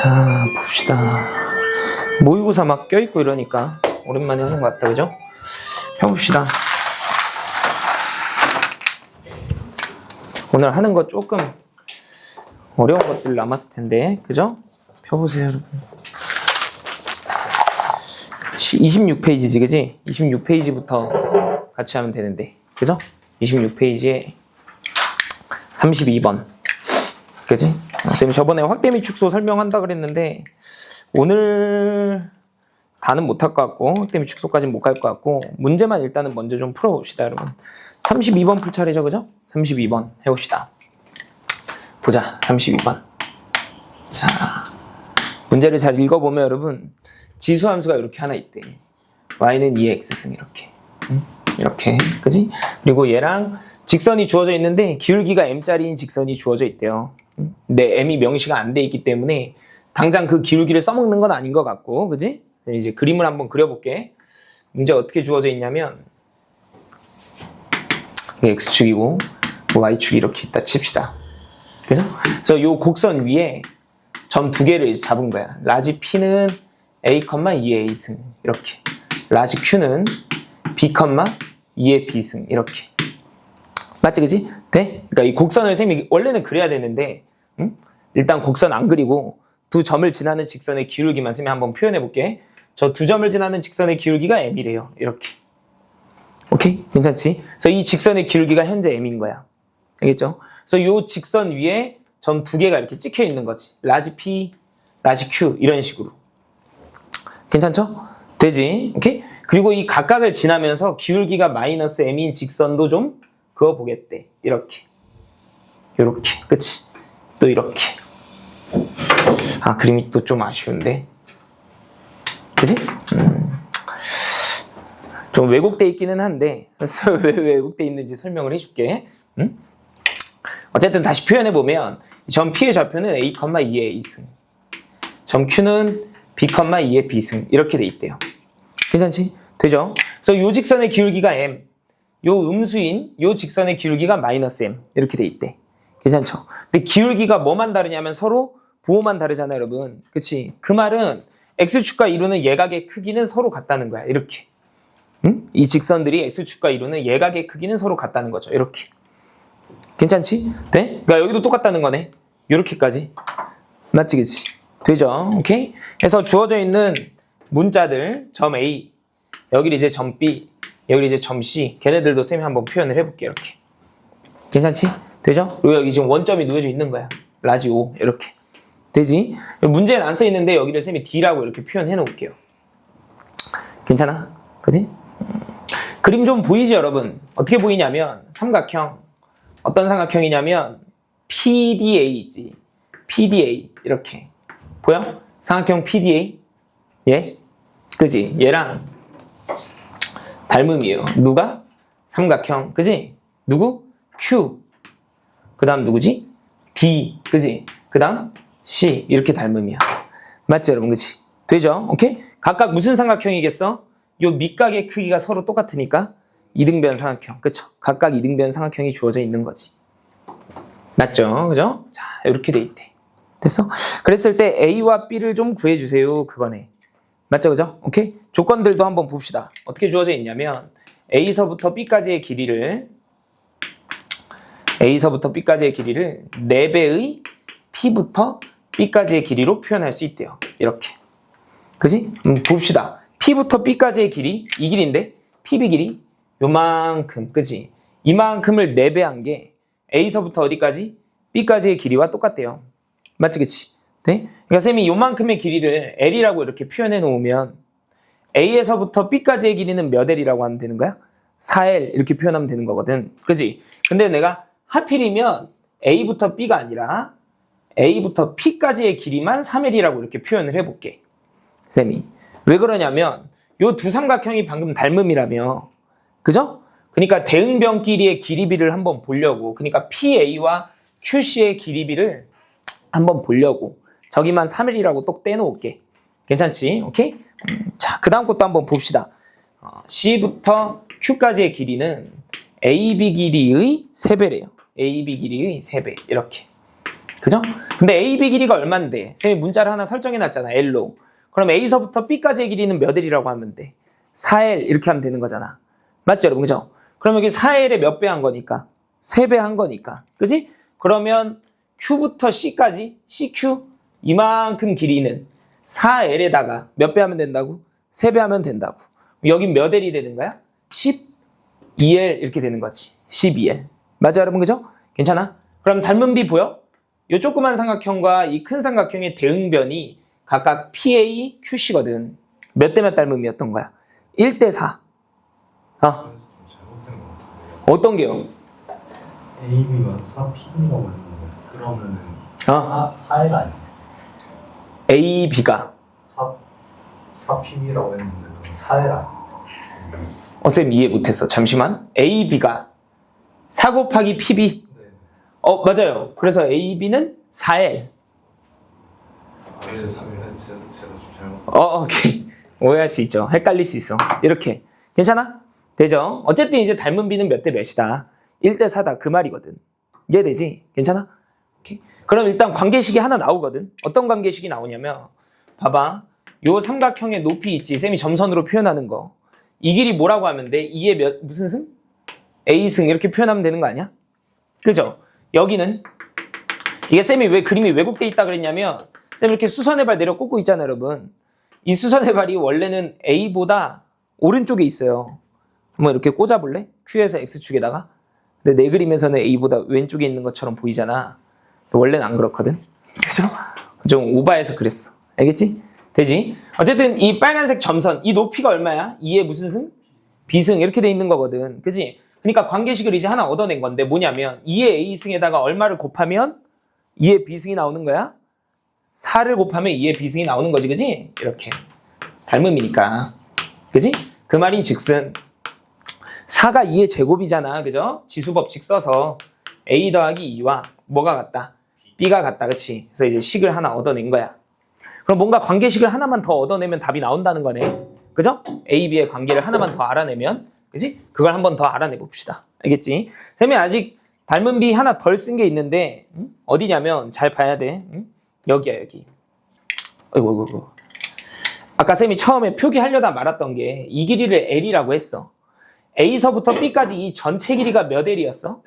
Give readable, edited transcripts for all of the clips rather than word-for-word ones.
자, 봅시다. 모의고사 막 껴있고 이러니까 오랜만에 하는 것 같다, 그죠? 펴봅시다. 오늘 하는 거 조금 어려운 것들 남았을 텐데, 그죠? 펴보세요, 여러분. 26페이지지, 그지? 26페이지부터 같이 하면 되는데, 그죠? 26페이지에 32번. 그지? 선생님 저번에 확대 및 축소 설명한다 그랬는데 오늘 다는 못할 것 같고 확대 및 축소까지는 못 갈 것 같고 문제만 일단은 먼저 좀 풀어봅시다, 여러분. 32번 풀 차례죠, 그죠? 32번 해봅시다. 보자, 32번. 자, 문제를 잘 읽어보면 여러분 지수함수가 이렇게 하나 있대. y는 2x승 이렇게 그지? 그리고 얘랑 직선이 주어져 있는데 기울기가 m짜리인 직선이 주어져 있대요. 근데 m이 명시가 안 돼 있기 때문에 당장 그 기울기를 써먹는 건 아닌 것 같고, 그지? 이제 그림을 한번 그려볼게. 문제 어떻게 주어져 있냐면 x축이고 y축이 이렇게 있다 칩시다. 그래서 요 곡선 위에 점 두 개를 잡은 거야. 라지 P는 a, 2의 a승 이렇게, 라지 Q는 b, 2의 b승 이렇게. 맞지, 그지? 돼? 그러니까 이 곡선을 쌤이 원래는 그려야 되는데 일단 곡선 안 그리고 두 점을 지나는 직선의 기울기만 쌤이 한번 표현해 볼게. 저 두 점을 지나는 직선의 기울기가 m이래요. 이렇게. 오케이? 괜찮지? 그래서 이 직선의 기울기가 현재 m인 거야. 알겠죠? 그래서 이 직선 위에 점 두 개가 이렇게 찍혀 있는 거지. 라지 P, 라지 Q 이런 식으로. 괜찮죠? 되지? 오케이? 그리고 이 각각을 지나면서 기울기가 마이너스 m인 직선도 좀 그어보겠대. 이렇게. 요렇게. 그치? 또 이렇게. 아, 그림이 또 좀 아쉬운데. 그치? 좀 왜곡돼 있기는 한데, 왜 왜곡돼 있는지 설명을 해줄게. 어쨌든 다시 표현해보면, 점 P의 좌표는 a, 2의 a승. 점 Q는 b, 2의 b승. 이렇게 돼 있대요. 괜찮지? 되죠? 그래서 요 직선의 기울기가 m. 요 음수인 요 직선의 기울기가 마이너스 m. 이렇게 돼 있대. 괜찮죠? 근데 기울기가 뭐만 다르냐면 서로 부호만 다르잖아요, 여러분. 그치? 그 말은 x축과 이루는 예각의 크기는 서로 같다는 거야. 이렇게. 이 직선들이 x축과 이루는 예각의 크기는 서로 같다는 거죠. 이렇게. 괜찮지? 돼? 그러니까 여기도 똑같다는 거네. 이렇게까지. 맞지, 그치? 되죠? 오케이? 그래서 주어져 있는 문자들, 점 A, 여기 이제 점 B, 여기 이제 점 C, 걔네들도 쌤이 한번 표현을 해볼게요. 이렇게. 괜찮지? 되죠? 그리고 여기 지금 원점이 놓여져 있는 거야. 라지 O. 이렇게. 되지? 문제는 안 써있는데 여기를 쌤이 D라고 이렇게 표현해 놓을게요. 괜찮아? 그지? 그림 좀 보이지, 여러분? 어떻게 보이냐면 삼각형. 어떤 삼각형이냐면 PDA지. PDA. 이렇게. 보여? 삼각형 PDA? 예? 그지? 얘랑 닮음이에요. 누가? 삼각형. 그지? 누구? Q. 그 다음 누구지? D. 그지? 그 다음 C. 이렇게 닮음이야. 맞죠, 여러분? 그치? 되죠? 오케이? 각각 무슨 삼각형이겠어? 요 밑각의 크기가 서로 똑같으니까 이등변 삼각형. 그쵸? 각각 이등변 삼각형이 주어져 있는 거지. 맞죠? 그죠? 자, 이렇게 돼 있대. 됐어? 그랬을 때 A와 B를 좀 구해주세요. 그거네. 맞죠? 그죠? 오케이? 조건들도 한번 봅시다. 어떻게 주어져 있냐면 A서부터 B까지의 길이를 4배의 P부터 B까지의 길이로 표현할 수 있대요. 이렇게. 그지? 봅시다. P부터 B까지의 길이, 이 길인데 PB 길이 요만큼, 그지? 이만큼을 4배한 게 A서부터 어디까지? B까지의 길이와 똑같대요. 맞지, 그치? 네? 그러니까 쌤이 요만큼의 길이를 L이라고 이렇게 표현해 놓으면 A에서부터 B까지의 길이는 몇 L이라고 하면 되는 거야? 4L 이렇게 표현하면 되는 거거든. 그지? 근데 내가 하필이면 A부터 B가 아니라 A부터 P까지의 길이만 3L이라고 이렇게 표현을 해볼게. 쌤이. 왜 그러냐면 요 두 삼각형이 방금 닮음이라며. 그죠? 그러니까 대응변끼리의 길이비를 한번 보려고. 그러니까 PA와 QC의 길이비를 한번 보려고. 저기만 3L이라고 똑 떼놓을게. 괜찮지? 오케이? 자, 그 다음 것도 한번 봅시다. C부터 Q까지의 길이는 AB 길이의 3배래요. AB 길이의 3배. 이렇게. 그죠? 근데 AB 길이가 얼만데? 쌤이 문자를 하나 설정해놨잖아. L로. 그럼 A서부터 B까지의 길이는 몇 L이라고 하면 돼? 4L 이렇게 하면 되는 거잖아. 맞죠, 여러분? 그죠? 그럼 여기 4L에 몇 배 한 거니까? 3배 한 거니까. 그지? 그러면 Q부터 C까지, CQ 이만큼 길이는 4L에다가 몇 배 하면 된다고? 3배 하면 된다고. 여긴 몇 L이 되는 거야? 12L 이렇게 되는 거지. 12L. 맞아, 여러분? 그죠? 괜찮아? 그럼 닮은 비 보여? 이 조그만 삼각형과 이 큰 삼각형의 대응변이 각각 PA, QC거든. 몇 대 몇 닮음이었던 거야? 1대 4. 어떤 게요? AB가 4PB라고 했는데 그러면은 4L 아니에요? AB가 4PB라고 했는데 그럼 4L 아니에요? 쌤 이해 못했어. 잠시만. AB가 4 곱하기 PB. 네. 맞아요. 그래서 AB는 4L. 그래서 3L 제가 좀 잘못. 오케이. 오해할 수 있죠. 헷갈릴 수 있어. 이렇게. 괜찮아? 되죠? 어쨌든 이제 닮은 비는 몇 대 몇이다. 1대 4다. 그 말이거든. 이해되지? 괜찮아? 오케이. 그럼 일단 관계식이 하나 나오거든. 어떤 관계식이 나오냐면 봐봐. 요 삼각형의 높이 있지. 쌤이 점선으로 표현하는 거. 이 길이 뭐라고 하면 돼? 2의 무슨 승? A승 이렇게 표현하면 되는 거 아니야? 그죠? 여기는 이게 쌤이 왜 그림이 왜곡돼 있다 그랬냐면 쌤 이렇게 수선의 발 내려 꽂고 있잖아요, 여러분. 이 수선의 발이 원래는 A보다 오른쪽에 있어요. 한번 이렇게 꽂아볼래? Q에서 X축에다가. 근데 내 그림에서는 A보다 왼쪽에 있는 것처럼 보이잖아. 원래는 안 그렇거든. 그죠? 좀 오바해서 그랬어. 알겠지? 되지? 어쨌든 이 빨간색 점선, 이 높이가 얼마야? 2의 무슨 승? B승 이렇게 돼 있는 거거든. 그지? 그러니까 관계식을 이제 하나 얻어낸 건데 뭐냐면 2의 A승에다가 얼마를 곱하면 2의 B승이 나오는 거야? 4를 곱하면 2의 B승이 나오는 거지. 그지? 이렇게. 닮음이니까. 그지? 그 말인 즉슨 4가 2의 제곱이잖아. 그죠? 지수법칙 써서 A 더하기 2와 뭐가 같다? B가 같다. 그치? 그래서 이제 식을 하나 얻어낸 거야. 그럼 뭔가 관계식을 하나만 더 얻어내면 답이 나온다는 거네. 그죠? A, B의 관계를 하나만 더 알아내면, 그지? 그걸 한번 더 알아내 봅시다. 알겠지? 쌤이 아직 닮은 비 하나 덜 쓴 게 있는데, 어디냐면, 잘 봐야 돼. 여기야, 여기. 어이구. 아까 쌤이 처음에 표기하려다 말았던 게, 이 길이를 L이라고 했어. A서부터 B까지 이 전체 길이가 몇 L이었어?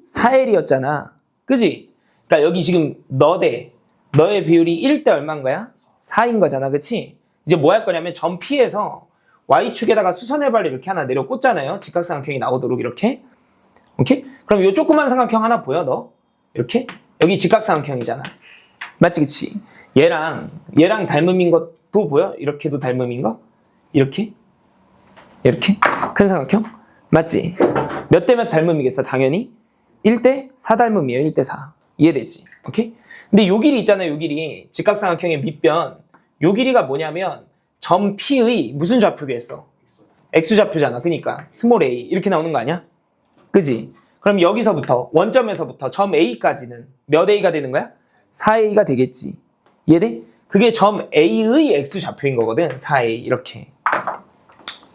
4L이었잖아. 그지? 그러니까 여기 지금 너의 비율이 1대 얼마인 거야? 4인 거잖아. 그치? 이제 뭐 할 거냐면 점 P에서 Y축에다가 수선의 발을 이렇게 하나 내려 꽂잖아요. 직각삼각형이 나오도록 이렇게. 오케이? 그럼 요 조그만 삼각형 하나 보여, 너? 이렇게? 여기 직각삼각형이잖아. 맞지, 그치? 얘랑 닮음인 것도 보여? 이렇게도 닮음인 거? 이렇게? 큰 삼각형? 맞지? 몇 대 몇 닮음이겠어, 당연히? 1대 4 닮음이에요, 1대 4. 이해되지? 오케이? 근데 요 길이 있잖아요, 요 길이. 직각삼각형의 밑변. 요 길이가 뭐냐면 점 P의 무슨 좌표겠어? X좌표잖아. 그러니까 스몰 a 이렇게 나오는 거 아니야? 그지? 그럼 여기서부터 원점에서부터 점 A까지는 몇 A가 되는 거야? 4A가 되겠지. 이해돼? 그게 점 A의 X좌표인 거거든. 4A 이렇게.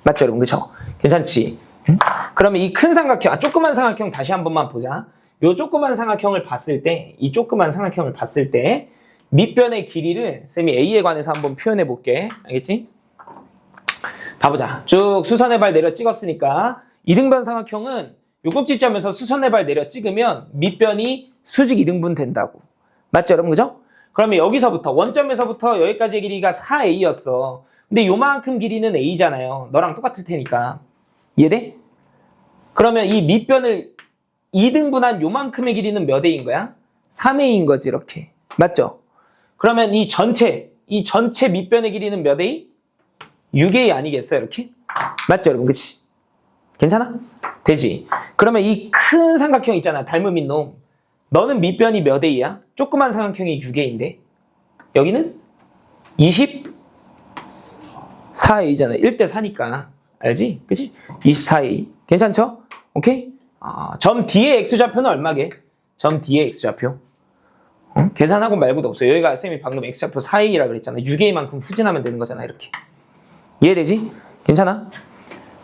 맞죠, 여러분? 그쵸? 괜찮지? 응? 그러면 이 큰 삼각형, 조그만 삼각형 다시 한 번만 보자. 요 조그만 삼각형을 봤을 때, 이 조그만 삼각형을 봤을 때 밑변의 길이를 쌤이 A에 관해서 한번 표현해 볼게. 알겠지? 봐보자. 쭉 수선의 발 내려 찍었으니까 이등변 삼각형은 요 꼭지점에서 수선의 발 내려 찍으면 밑변이 수직 2등분 된다고. 맞죠, 여러분? 그죠? 그러면 여기서부터 원점에서부터 여기까지의 길이가 4A였어. 근데 요만큼 길이는 A잖아요. 너랑 똑같을 테니까. 이해돼? 그러면 이 밑변을 2등분한 요만큼의 길이는 몇 A인 거야? 3A인 거지, 이렇게. 맞죠? 그러면 이 전체 밑변의 길이는 몇 A? 6A 아니겠어요, 이렇게? 맞죠, 여러분? 그치? 괜찮아? 되지? 그러면 이 큰 삼각형 있잖아, 닮음인 놈. 너는 밑변이 몇 A야? 조그만 삼각형이 6A인데 여기는 24A잖아. 1대 4니까. 알지? 그치? 24A. 괜찮죠? 오케이? 점 D의 X좌표는 얼마게? 점 D의 X좌표. 계산하고 말고도 없어요. 여기가 쌤이 방금 X좌표 4A라 그랬잖아. 6A만큼 후진하면 되는 거잖아. 이렇게. 이해되지? 괜찮아?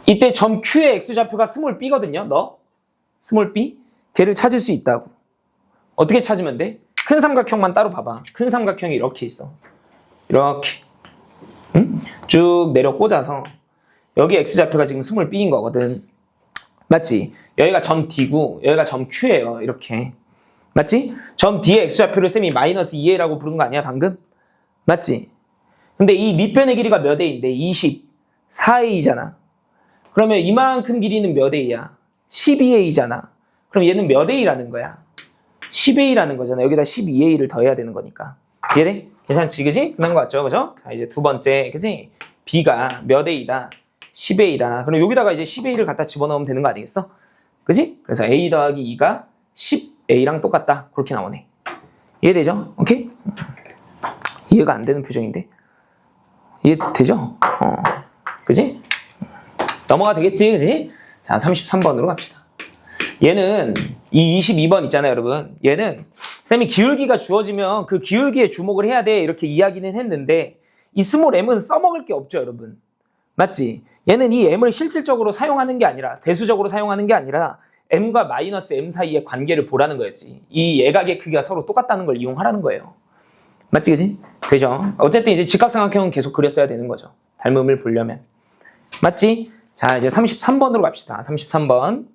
이때 점 Q의 X좌표가 스몰 B거든요. 너? 스몰 B? 걔를 찾을 수 있다고. 어떻게 찾으면 돼? 큰 삼각형만 따로 봐봐. 큰 삼각형이 이렇게 있어. 이렇게. 응? 쭉 내려 꽂아서 여기 X좌표가 지금 20B인 거거든. 맞지? 여기가 점 D고 여기가 점 Q예요. 이렇게. 맞지? 점 D의 X좌표를 쌤이 마이너스 2A라고 부른 거 아니야 방금? 맞지? 근데 이 밑변의 길이가 몇 A인데? 24A잖아. 그러면 이만큼 길이는 몇 A야? 12A잖아. 그럼 얘는 몇 A라는 거야? 10A라는 거잖아. 여기다 12A를 더해야 되는 거니까. 이해돼? 괜찮지? 그지? 끝난 거 같죠? 그죠? 자, 이제 두 번째. 그지? B가 몇 A다? 10A다. 그럼 여기다가 이제 10A를 갖다 집어넣으면 되는 거 아니겠어? 그지? 그래서 A 더하기 2가 10A랑 똑같다. 그렇게 나오네. 이해되죠? 오케이? 이해가 안 되는 표정인데. 이해되죠? 그지? 넘어가 되겠지? 그지? 자, 33번으로 갑시다. 얘는 이 22번 있잖아요, 여러분. 얘는 쌤이 기울기가 주어지면 그 기울기에 주목을 해야 돼. 이렇게 이야기는 했는데 이 스몰 m은 써먹을 게 없죠, 여러분. 맞지? 얘는 이 m을 실질적으로 사용하는 게 아니라 대수적으로 사용하는 게 아니라 m과 마이너스 m 사이의 관계를 보라는 거였지. 이 예각의 크기가 서로 똑같다는 걸 이용하라는 거예요. 맞지, 그지? 되죠? 어쨌든 이제 직각삼각형은 계속 그렸어야 되는 거죠. 닮음을 보려면. 맞지? 자, 이제 33번으로 갑시다. 33번.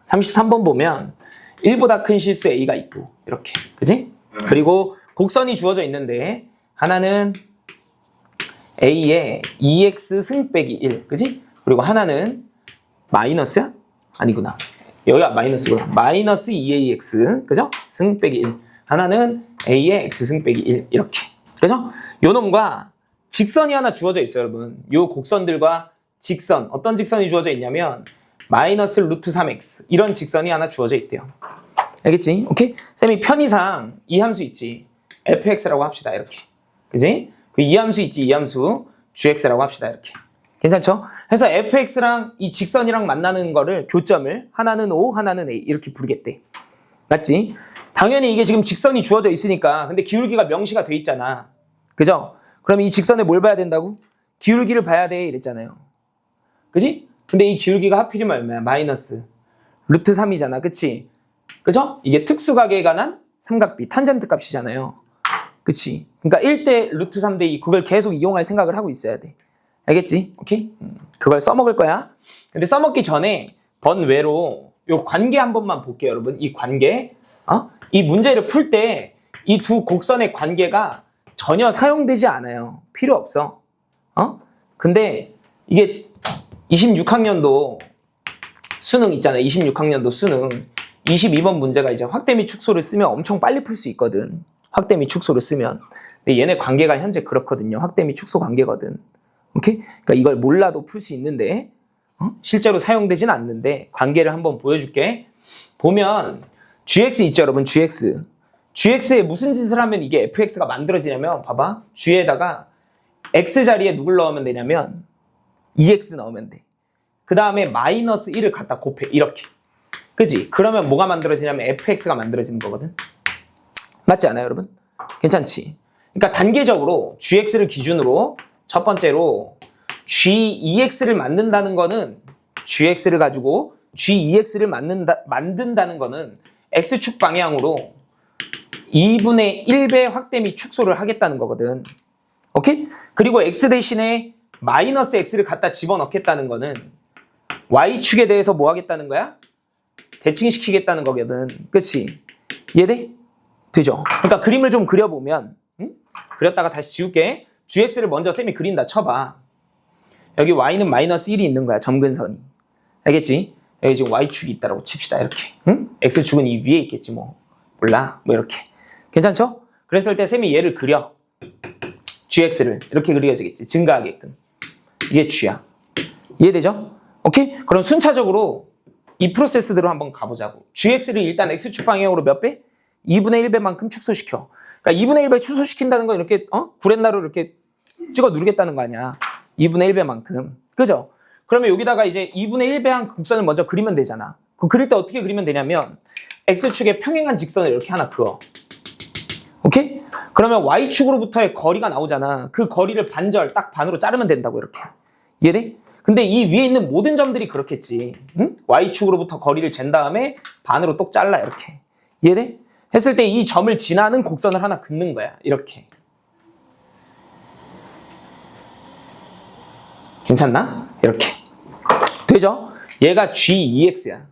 33번 보면 1보다 큰 실수 A가 있고 이렇게. 그지? 그리고 곡선이 주어져 있는데 하나는 A에 2x 승 빼기 1. 그지? 그리고 하나는 마이너스야? 아니구나. 여기가 마이너스구나. 마이너스 2ax. 그죠? 승 빼기 1. 하나는 A의 x 승 빼기 1. 이렇게. 그죠? 요 놈과 직선이 하나 주어져 있어요, 여러분. 요 곡선들과 직선. 어떤 직선이 주어져 있냐면 마이너스 루트 3x. 이런 직선이 하나 주어져 있대요. 알겠지? 오케이? 쌤이 편의상 이 함수 있지. fx라고 합시다. 이렇게. 그지? 그 이 함수 있지. 이 함수 gx라고 합시다. 이렇게. 괜찮죠? 그래서 fx랑 이 직선이랑 만나는 거를 교점을 하나는 O, 하나는 A 이렇게 부르겠대. 맞지? 당연히 이게 지금 직선이 주어져 있으니까 근데 기울기가 명시가 돼 있잖아. 그죠? 그럼 이 직선에 뭘 봐야 된다고? 기울기를 봐야 돼 이랬잖아요. 그지? 근데 이 기울기가 하필이면 얼마야? 마이너스 루트 3이잖아. 그치? 그죠? 이게 특수각에 관한 삼각비 탄젠트 값이잖아요. 그치? 그러니까 1대 루트 3대 2 그걸 계속 이용할 생각을 하고 있어야 돼. 알겠지? 오케이? 그걸 써먹을 거야. 근데 써먹기 전에 번외로 요 관계 한 번만 볼게요, 여러분. 이 관계. 이 문제를 풀 때 이 두 곡선의 관계가 전혀 사용되지 않아요. 필요 없어. 근데 이게 26학년도 수능 있잖아요. 26학년도 수능. 22번 문제가 이제 확대 및 축소를 쓰면 엄청 빨리 풀 수 있거든. 확대 및 축소를 쓰면. 근데 얘네 관계가 현재 그렇거든요. 확대 및 축소 관계거든. 오케이? 그러니까 이걸 몰라도 풀 수 있는데 실제로 사용되진 않는데 관계를 한번 보여줄게. 보면 gx 있죠, 여러분. gx에 무슨 짓을 하면 이게 fx가 만들어지냐면 봐봐. g에다가 x 자리에 누굴 넣으면 되냐면 2x 넣으면 돼. 그 다음에 마이너스 1을 갖다 곱해. 이렇게. 그지? 그러면 뭐가 만들어지냐면 fx가 만들어지는 거거든. 맞지 않아요, 여러분? 괜찮지? 그러니까 단계적으로 gx를 기준으로 첫 번째로 g2x를 만든다는 거는 gx를 가지고 g2x를 만든다는 거는 x축 방향으로 2분의 1배 확대 및 축소를 하겠다는 거거든. 오케이? 그리고 x 대신에 마이너스 x를 갖다 집어넣겠다는 거는 y축에 대해서 뭐 하겠다는 거야? 대칭시키겠다는 거거든. 그치? 이해돼? 되죠? 그러니까 그림을 좀 그려보면 그렸다가 다시 지울게. gx를 먼저 쌤이 그린다 쳐봐. 여기 y는 마이너스 1이 있는 거야. 점근선이. 알겠지? 여기 지금 y축이 있다라고 칩시다. 이렇게. 응? x축은 이 위에 있겠지 뭐. 몰라. 뭐 이렇게. 괜찮죠? 그랬을 때 쌤이 얘를 그려. gx를 이렇게 그려지겠지. 증가하게끔. 이게 g야. 이해되죠? 오케이? 그럼 순차적으로 이 프로세스대로 한번 가보자고. gx를 일단 x축 방향으로 몇 배? 2분의 1배만큼 축소시켜. 그러니까 2분의 1배 축소시킨다는 건 이렇게 구렛나루 이렇게 찍어 누르겠다는 거 아니야. 2분의 1배만큼. 그죠? 그러면 여기다가 이제 2분의 1배한 곡선을 먼저 그리면 되잖아. 그 그릴 때 어떻게 그리면 되냐면 x축에 평행한 직선을 이렇게 하나 그어. 오케이? 그러면 y축으로부터의 거리가 나오잖아. 그 거리를 반절 딱 반으로 자르면 된다고 이렇게. 이해돼? 근데 이 위에 있는 모든 점들이 그렇겠지. 응? y축으로부터 거리를 잰 다음에 반으로 똑 잘라 이렇게. 이해돼? 했을 때 이 점을 지나는 곡선을 하나 긋는 거야. 이렇게. 괜찮나? 이렇게. 되죠? 얘가 G2X야.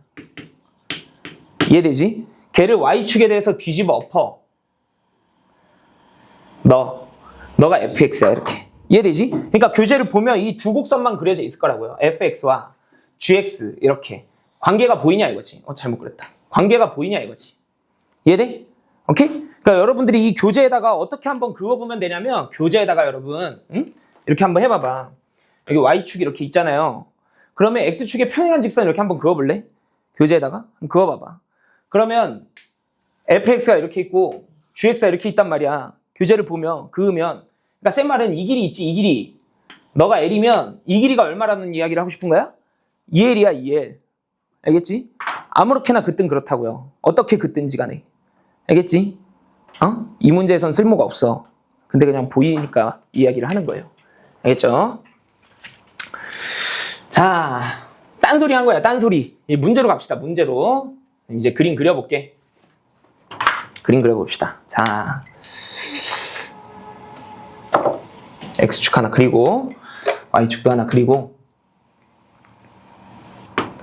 이해되지? 걔를 Y축에 대해서 뒤집어 엎어. 너가 FX야. 이렇게. 이해되지? 그러니까 교재를 보면 이 두 곡선만 그려져 있을 거라고요. FX와 GX 이렇게. 관계가 보이냐 이거지. 잘못 그렸다. 관계가 보이냐 이거지. 이해돼? 오케이? 그러니까 여러분들이 이 교재에다가 어떻게 한번 그어보면 되냐면 교재에다가 여러분 이렇게 한번 해봐봐. 여기 Y축이 이렇게 있잖아요. 그러면 X축의 평행한 직선 이렇게 한번 그어볼래? 교재에다가 그어봐봐. 그러면 fx가 이렇게 있고 gx가 이렇게 있단 말이야. 교재를 보면 그으면 그러니까 쌤 말은 이 길이 있지. 이 길이 너가 L이면 이 길이가 얼마라는 이야기를 하고 싶은 거야? 2L이야 2L. 알겠지? 아무렇게나 긋든 그렇다고요. 어떻게 긋든지 간에. 알겠지? 이 문제에선 쓸모가 없어. 근데 그냥 보이니까 이야기를 하는 거예요. 알겠죠? 자, 딴소리 한 거야. 딴소리. 문제로 갑시다. 문제로. 이제 그림 그려볼게. 그림 그려봅시다. 자, X축 하나 그리고 Y축도 하나 그리고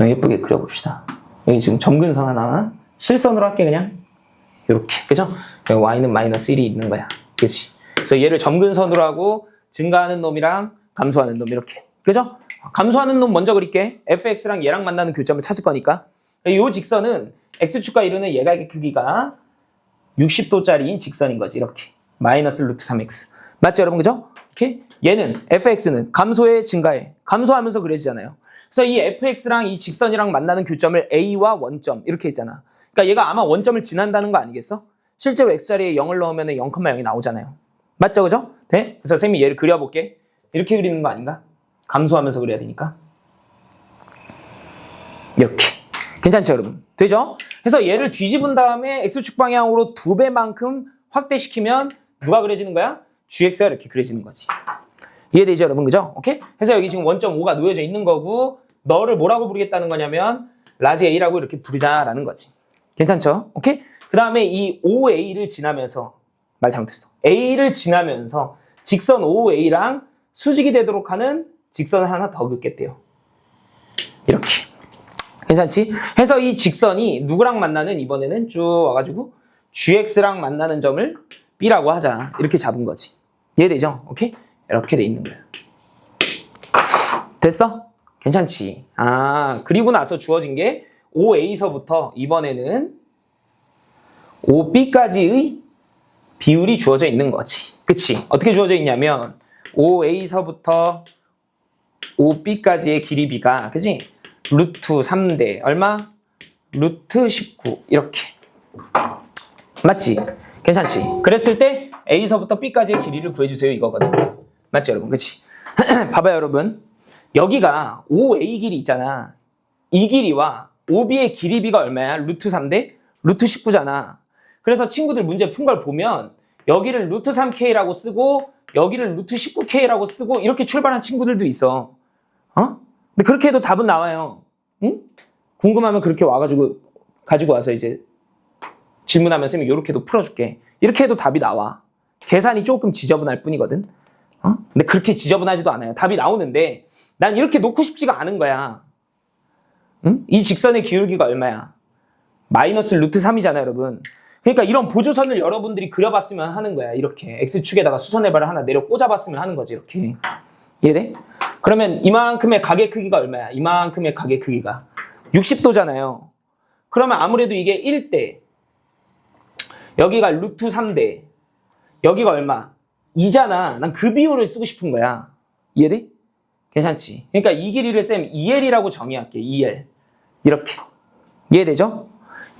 예쁘게 그려봅시다. 여기 지금 점근선 하나 실선으로 할게. 그냥 이렇게. 그죠? Y는 마이너스 1이 있는 거야. 그치? 그래서 얘를 점근선으로 하고 증가하는 놈이랑 감소하는 놈 이렇게. 그죠? 감소하는 놈 먼저 그릴게. fx랑 얘랑 만나는 교점을 찾을 거니까. 이 직선은 x축과 이루는 얘가 크기가 60도짜리인 직선인 거지. 이렇게. 마이너스 루트 3x. 맞죠, 여러분? 그죠? 오케이? 얘는 fx는 감소해, 증가해. 감소하면서 그려지잖아요. 그래서 이 fx랑 이 직선이랑 만나는 교점을 a와 원점 이렇게 있잖아. 그러니까 얘가 아마 원점을 지난다는 거 아니겠어? 실제로 x자리에 0을 넣으면 0,0이 나오잖아요. 맞죠, 그죠? 돼? 그래서 쌤이 얘를 그려볼게. 이렇게 그리는 거 아닌가? 감소하면서 그려야 되니까. 이렇게. 괜찮죠, 여러분? 되죠? 그래서 얘를 뒤집은 다음에 x축 방향으로 2배만큼 확대시키면 누가 그려지는 거야? gx가 이렇게 그려지는 거지. 이해되죠, 여러분? 그죠? 오케이? 그래서 여기 지금 원점 5가 놓여져 있는 거고 너를 뭐라고 부르겠다는 거냐면 라지 a라고 이렇게 부르자라는 거지. 괜찮죠? 오케이? 그 다음에 이 5a를 지나면서 말 잘못했어. a를 지나면서 직선 5a랑 수직이 되도록 하는 직선을 하나 더 긋겠대요. 이렇게. 괜찮지? 해서 이 직선이 누구랑 만나는 이번에는 쭉 와가지고 gx랑 만나는 점을 b라고 하자. 이렇게 잡은 거지. 이해되죠? 오케이? 이렇게 돼 있는 거야. 됐어? 괜찮지? 그리고 나서 주어진 게 5a서부터 이번에는 5b까지의 비율이 주어져 있는 거지. 그치? 어떻게 주어져 있냐면 5a서부터 5b까지의 길이 b가 그치? 루트 3대 얼마? 루트 19 이렇게. 맞지? 괜찮지? 그랬을 때 a서부터 b까지의 길이를 구해주세요 이거거든. 맞지 여러분? 그치? 봐봐요 여러분. 여기가 5a 길이 있잖아. 이 길이와 5b의 길이 b가 얼마야? 루트 3대 루트 19잖아. 그래서 친구들 문제 푼 걸 보면 여기를 루트 3k라고 쓰고 여기를 루트 19k라고 쓰고 이렇게 출발한 친구들도 있어. 근데 그렇게 해도 답은 나와요. 응? 궁금하면 그렇게 와가지고 가지고 와서 이제 질문하면 쌤이 이렇게도 풀어줄게. 이렇게 해도 답이 나와. 계산이 조금 지저분할 뿐이거든. 근데 그렇게 지저분하지도 않아요. 답이 나오는데 난 이렇게 놓고 싶지가 않은 거야. 응? 이 직선의 기울기가 얼마야? 마이너스 루트 3이잖아 여러분. 그러니까 이런 보조선을 여러분들이 그려봤으면 하는 거야. 이렇게 X축에다가 수선해발을 하나 내려 꽂아봤으면 하는 거지. 이렇게. 이해돼? 그러면 이만큼의 가게 크기가 얼마야? 이만큼의 가게 크기가 60도잖아요. 그러면 아무래도 이게 1대 여기가 루트 3대 여기가 얼마? 2잖아. 난 그 비율을 쓰고 싶은 거야. 이해돼? 괜찮지? 그러니까 이 길이를 쌤 2L이라고 정의할게. 2L. 이렇게. 이해되죠?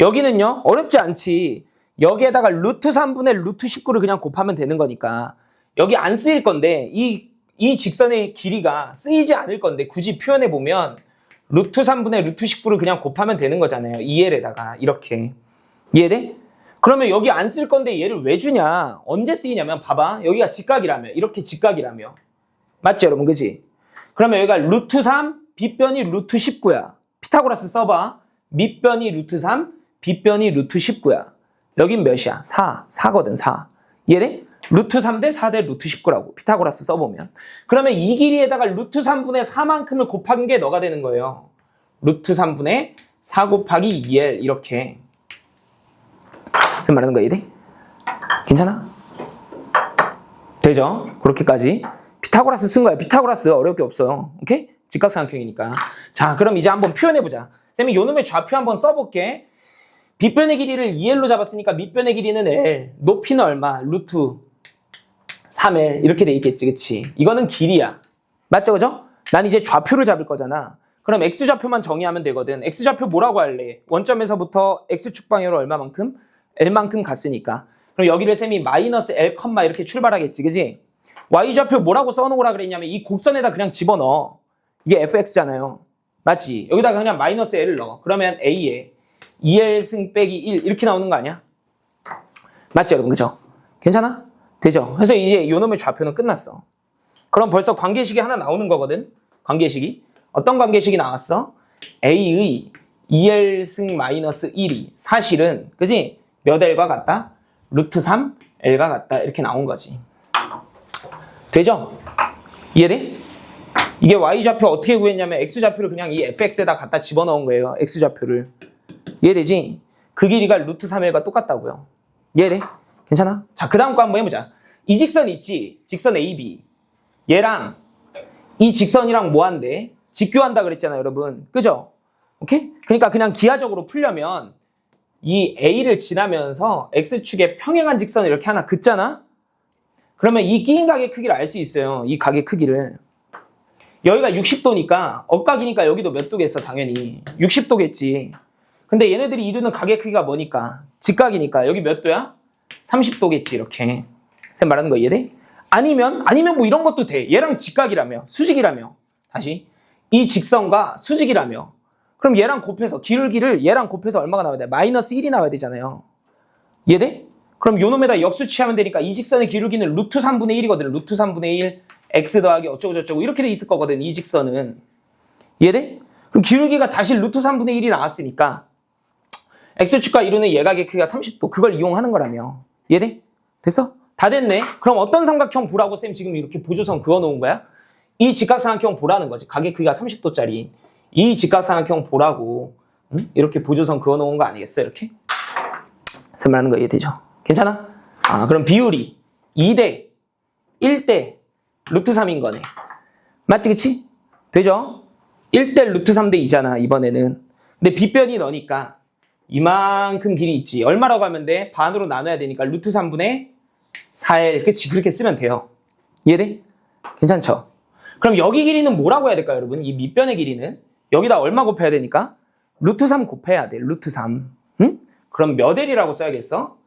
여기는요. 어렵지 않지. 여기에다가 루트 3분의 루트 19를 그냥 곱하면 되는 거니까 여기 안 쓰일 건데 이 직선의 길이가 쓰이지 않을 건데 굳이 표현해보면 루트 3분의 루트 19를 그냥 곱하면 되는 거잖아요. 2L에다가 이렇게. 이해돼? 그러면 여기 안 쓸 건데 얘를 왜 주냐? 언제 쓰이냐면 봐봐. 여기가 직각이라며. 이렇게 직각이라며. 맞지 여러분? 그지? 그러면 여기가 루트 3, 빗변이 루트 19야. 피타고라스 써봐. 밑변이 루트 3, 빗변이 루트 19야. 여긴 몇이야? 4거든 4. 이해돼? 루트 3 대 4 대 루트 19라고 피타고라스 써보면. 그러면 이 길이에다가 루트 3분의 4만큼을 곱한 게 너가 되는 거예요. 루트 3분의 4 곱하기 2L 이렇게. 무슨 말하는 거 이해돼? 괜찮아? 되죠? 그렇게까지. 피타고라스 쓴 거야. 피타고라스 어려울 게 없어요. 오케이? 직각삼각형이니까. 자, 그럼 이제 한번 표현해보자. 쌤이 요놈의 좌표 한번 써볼게. 빗변의 길이를 2L로 잡았으니까 밑변의 길이는 L, 높이는 얼마? 루트 3L 이렇게 돼 있겠지, 그치? 이거는 길이야. 맞죠, 그죠? 난 이제 좌표를 잡을 거잖아. 그럼 X좌표만 정의하면 되거든. X좌표 뭐라고 할래? 원점에서부터 X축 방향으로 얼마만큼? L만큼 갔으니까. 그럼 여기를 쌤이 마이너스 L, 이렇게 출발하겠지, 그지? Y좌표 뭐라고 써놓으라 그랬냐면 이 곡선에다 그냥 집어넣어. 이게 fx잖아요. 맞지? 여기다가 그냥 마이너스 L을 넣어. 그러면 A에 2L승 빼기 1 이렇게 나오는 거 아니야? 맞죠, 여러분? 그죠? 괜찮아? 되죠? 그래서 이제 요놈의 좌표는 끝났어. 그럼 벌써 관계식이 하나 나오는 거거든? 관계식이. 어떤 관계식이 나왔어? A의 2L승 마이너스 1이 사실은, 그지? 몇 L과 같다? 루트 3 L과 같다. 이렇게 나온 거지. 되죠? 이해돼? 이게 Y좌표 어떻게 구했냐면 X좌표를 그냥 이 fx에다 갖다 집어넣은 거예요. X좌표를. 이해되지? 그 길이가 루트 3L과 똑같다고요. 이해돼? 괜찮아? 자, 그 다음 거 한번 해보자. 이 직선 있지? 직선 AB. 얘랑 이 직선이랑 뭐 한대? 직교한다 그랬잖아요, 여러분. 그죠? 오케이? 그러니까 그냥 기하적으로 풀려면 이 A를 지나면서 X축에 평행한 직선을 이렇게 하나 긋잖아? 그러면 이 끼인 각의 크기를 알 수 있어요. 이 각의 크기를. 여기가 60도니까 억각이니까 여기도 몇 도겠어, 당연히. 60도겠지. 근데 얘네들이 이루는 각의 크기가 뭐니까? 직각이니까 여기 몇 도야? 30도겠지, 이렇게. 쌤 말하는 거 이해돼? 아니면 뭐 이런 것도 돼. 얘랑 직각이라며, 수직이라며. 다시. 이 직선과 수직이라며. 그럼 얘랑 곱해서, 기울기를 얘랑 곱해서 얼마가 나와야 돼? 마이너스 1이 나와야 되잖아요. 이해돼? 그럼 요놈에다 역수 취하면 되니까 이 직선의 기울기는 루트 3분의 1이거든. 루트 3분의 1, x 더하기 어쩌고저쩌고 이렇게 돼 있을 거거든, 이 직선은. 이해돼? 그럼 기울기가 다시 루트 3분의 1이 나왔으니까 x축과 이루는 예각의 크기가 30도. 그걸 이용하는 거라며. 이해돼? 됐어? 다 됐네. 그럼 어떤 삼각형 보라고 쌤 지금 이렇게 보조선 그어놓은 거야? 이 직각삼각형 보라는 거지. 각의 크기가 30도짜리. 이 직각삼각형 보라고. 응? 이렇게 보조선 그어놓은 거 아니겠어? 이렇게? 쌤 말하는 거 이해되죠? 괜찮아? 아, 그럼 비율이 2대 1대 루트 3인 거네. 맞지, 그치? 되죠? 1대 루트 3대 2잖아, 이번에는. 근데 빗변이 너니까 이만큼 길이 있지. 얼마라고 하면 돼? 반으로 나눠야 되니까 루트 3분의 4L. 그치? 그렇게 쓰면 돼요. 이해돼? 괜찮죠? 그럼 여기 길이는 뭐라고 해야 될까요, 여러분? 이 밑변의 길이는? 여기다 얼마 곱해야 되니까? 루트 3 곱해야 돼, 루트 3. 응? 그럼 몇 L이라고 써야겠어?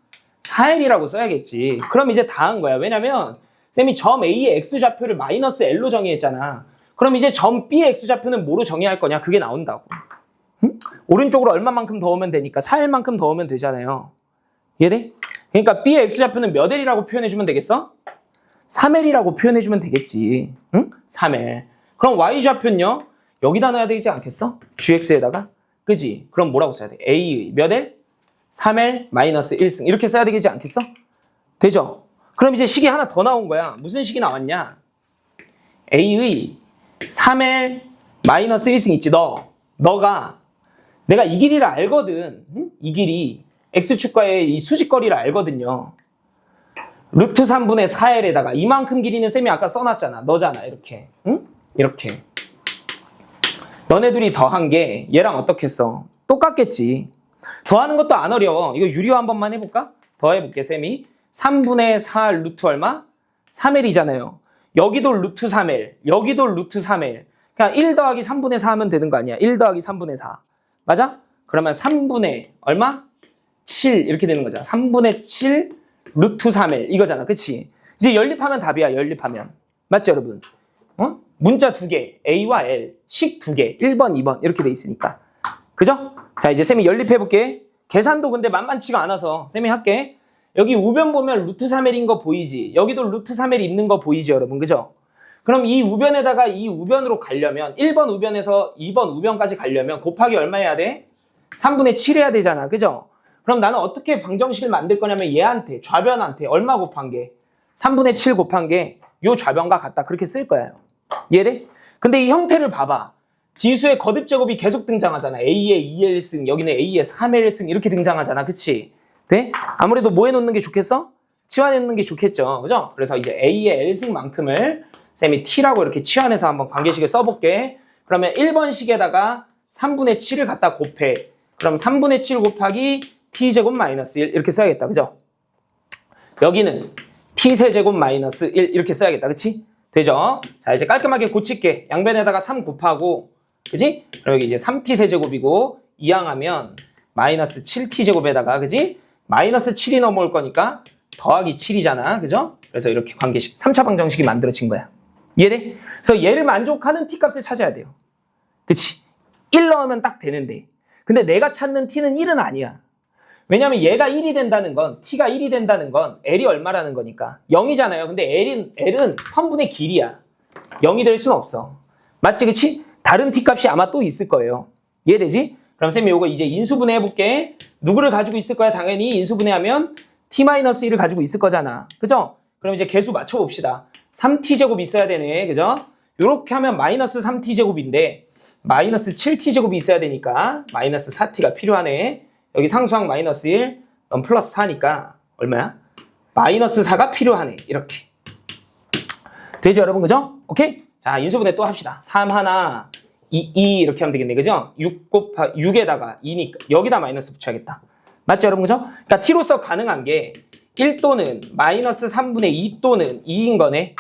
4L이라고 써야겠지. 그럼 이제 다 한 거야. 왜냐면 쌤이 점 A의 X좌표를 마이너스 L로 정의했잖아. 그럼 이제 점 B의 X좌표는 뭐로 정의할 거냐? 그게 나온다고. 응? 오른쪽으로 얼마만큼 더 오면 되니까 4L만큼 더 오면 되잖아요. 이해돼? 그러니까 B의 X좌표는 몇 L이라고 표현해주면 되겠어? 3L이라고 표현해주면 되겠지. 응? 3L. 그럼 Y좌표는요? 여기다 넣어야 되지 않겠어? GX에다가? 그지? 그럼 뭐라고 써야 돼? A의 몇 L? 3L 마이너스 1승. 이렇게 써야 되지 않겠어? 되죠? 그럼 이제 식이 하나 더 나온 거야. 무슨 식이 나왔냐? A의 3L 마이너스 1승 있지, 너가. 내가 이 길이를 알거든. 응? 이 길이. X축과의 이 수직거리를 알거든요. 루트 3분의 4L에다가 이만큼 길이는 쌤이 아까 써놨잖아. 너잖아, 이렇게. 응? 이렇게. 너네 둘이 더한 게 얘랑 어떻게 써? 똑같겠지. 더하는 것도 안 어려워. 이거 유리화 한 번만 해볼까? 더해볼게, 쌤이. 3분의 4 루트 얼마? 3L이잖아요. 여기도 루트 3L, 여기도 루트 3L. 그냥 1 더하기 3분의 4 하면 되는 거 아니야? 1 더하기 3분의 4. 맞아? 그러면 3분의 얼마? 7 이렇게 되는 거잖아. 3분의 7 루트 3L 이거잖아. 그치? 이제 연립하면 답이야, 연립하면. 맞죠, 여러분? 어? 문자 2개, A와 L, 식 2개, 1번, 2번 이렇게 돼 있으니까. 그죠? 자, 이제 쌤이 연립해볼게. 계산도 근데 만만치가 않아서 쌤이 할게. 여기 우변 보면 루트 3L인 거 보이지? 여기도 루트 3L 있는 거 보이지, 여러분? 그죠? 그럼 이 우변에다가 이 우변으로 가려면 1번 우변에서 2번 우변까지 가려면 곱하기 얼마 해야 돼? 3분의 7 해야 되잖아. 그죠? 그럼 나는 어떻게 방정식을 만들 거냐면 얘한테, 좌변한테 얼마 곱한 게? 3분의 7 곱한 게 요 좌변과 같다. 그렇게 쓸 거예요. 이해돼? 근데 이 형태를 봐봐. 지수의 거듭 제곱이 계속 등장하잖아. A의 2의 1승, 여기는 A의 3의 1승 이렇게 등장하잖아. 그치? 돼? 아무래도 뭐 해놓는 게 좋겠어? 치환해 놓는 게 좋겠죠. 그죠? 그래서 이제 A의 L승만큼을 쌤이 T라고 이렇게 치환해서 한번 관계식을 써볼게. 그러면 1번식에다가 3분의 7을 갖다 곱해. 그럼 3분의 7 곱하기 T제곱 마이너스 1 이렇게 써야겠다. 그죠? 여기는 T세제곱 마이너스 1 이렇게 써야겠다. 그치? 되죠? 자, 이제 깔끔하게 고칠게. 양변에다가 3 곱하고, 그지? 그럼 여기 이제 3T세제곱이고, 이항하면 마이너스 7T제곱에다가, 그지? 마이너스 7이 넘어올 거니까 더하기 7이잖아. 그죠? 그래서 이렇게 관계식, 3차 방정식이 만들어진 거야. 이해돼? 그래서 얘를 만족하는 T값을 찾아야 돼요. 그치? 1 넣으면 딱 되는데. 근데 내가 찾는 T는 1은 아니야. 왜냐면 얘가 1이 된다는 건, T가 1이 된다는 건 L이 얼마라는 거니까. 0이잖아요. 근데 L은 선분의 길이야. 0이 될 순 없어. 맞지? 그치? 다른 T값이 아마 또 있을 거예요. 이해되지? 그럼 쌤이 요거 이제 인수분해 해볼게. 누구를 가지고 있을 거야? 당연히 인수분해하면 T-1을 가지고 있을 거잖아. 그죠? 그럼 이제 개수 맞춰봅시다. 3T제곱 있어야 되네. 그죠? 요렇게 하면 마이너스 3T제곱인데 마이너스 7T제곱이 있어야 되니까 마이너스 4T가 필요하네. 여기 상수항 마이너스 1, 넌 플러스 4니까 얼마야? 마이너스 4가 필요하네. 이렇게. 되죠, 여러분? 그죠? 오케이? 자, 인수분해 또 합시다. 3 하나, 2 이렇게 하면 되겠네. 그죠? 6에다가 2니까 여기다 마이너스 붙여야겠다. 맞죠, 여러분? 그죠? 그러니까 T로서 가능한 게 1 또는 마이너스 3분의 2 또는 2인 거네.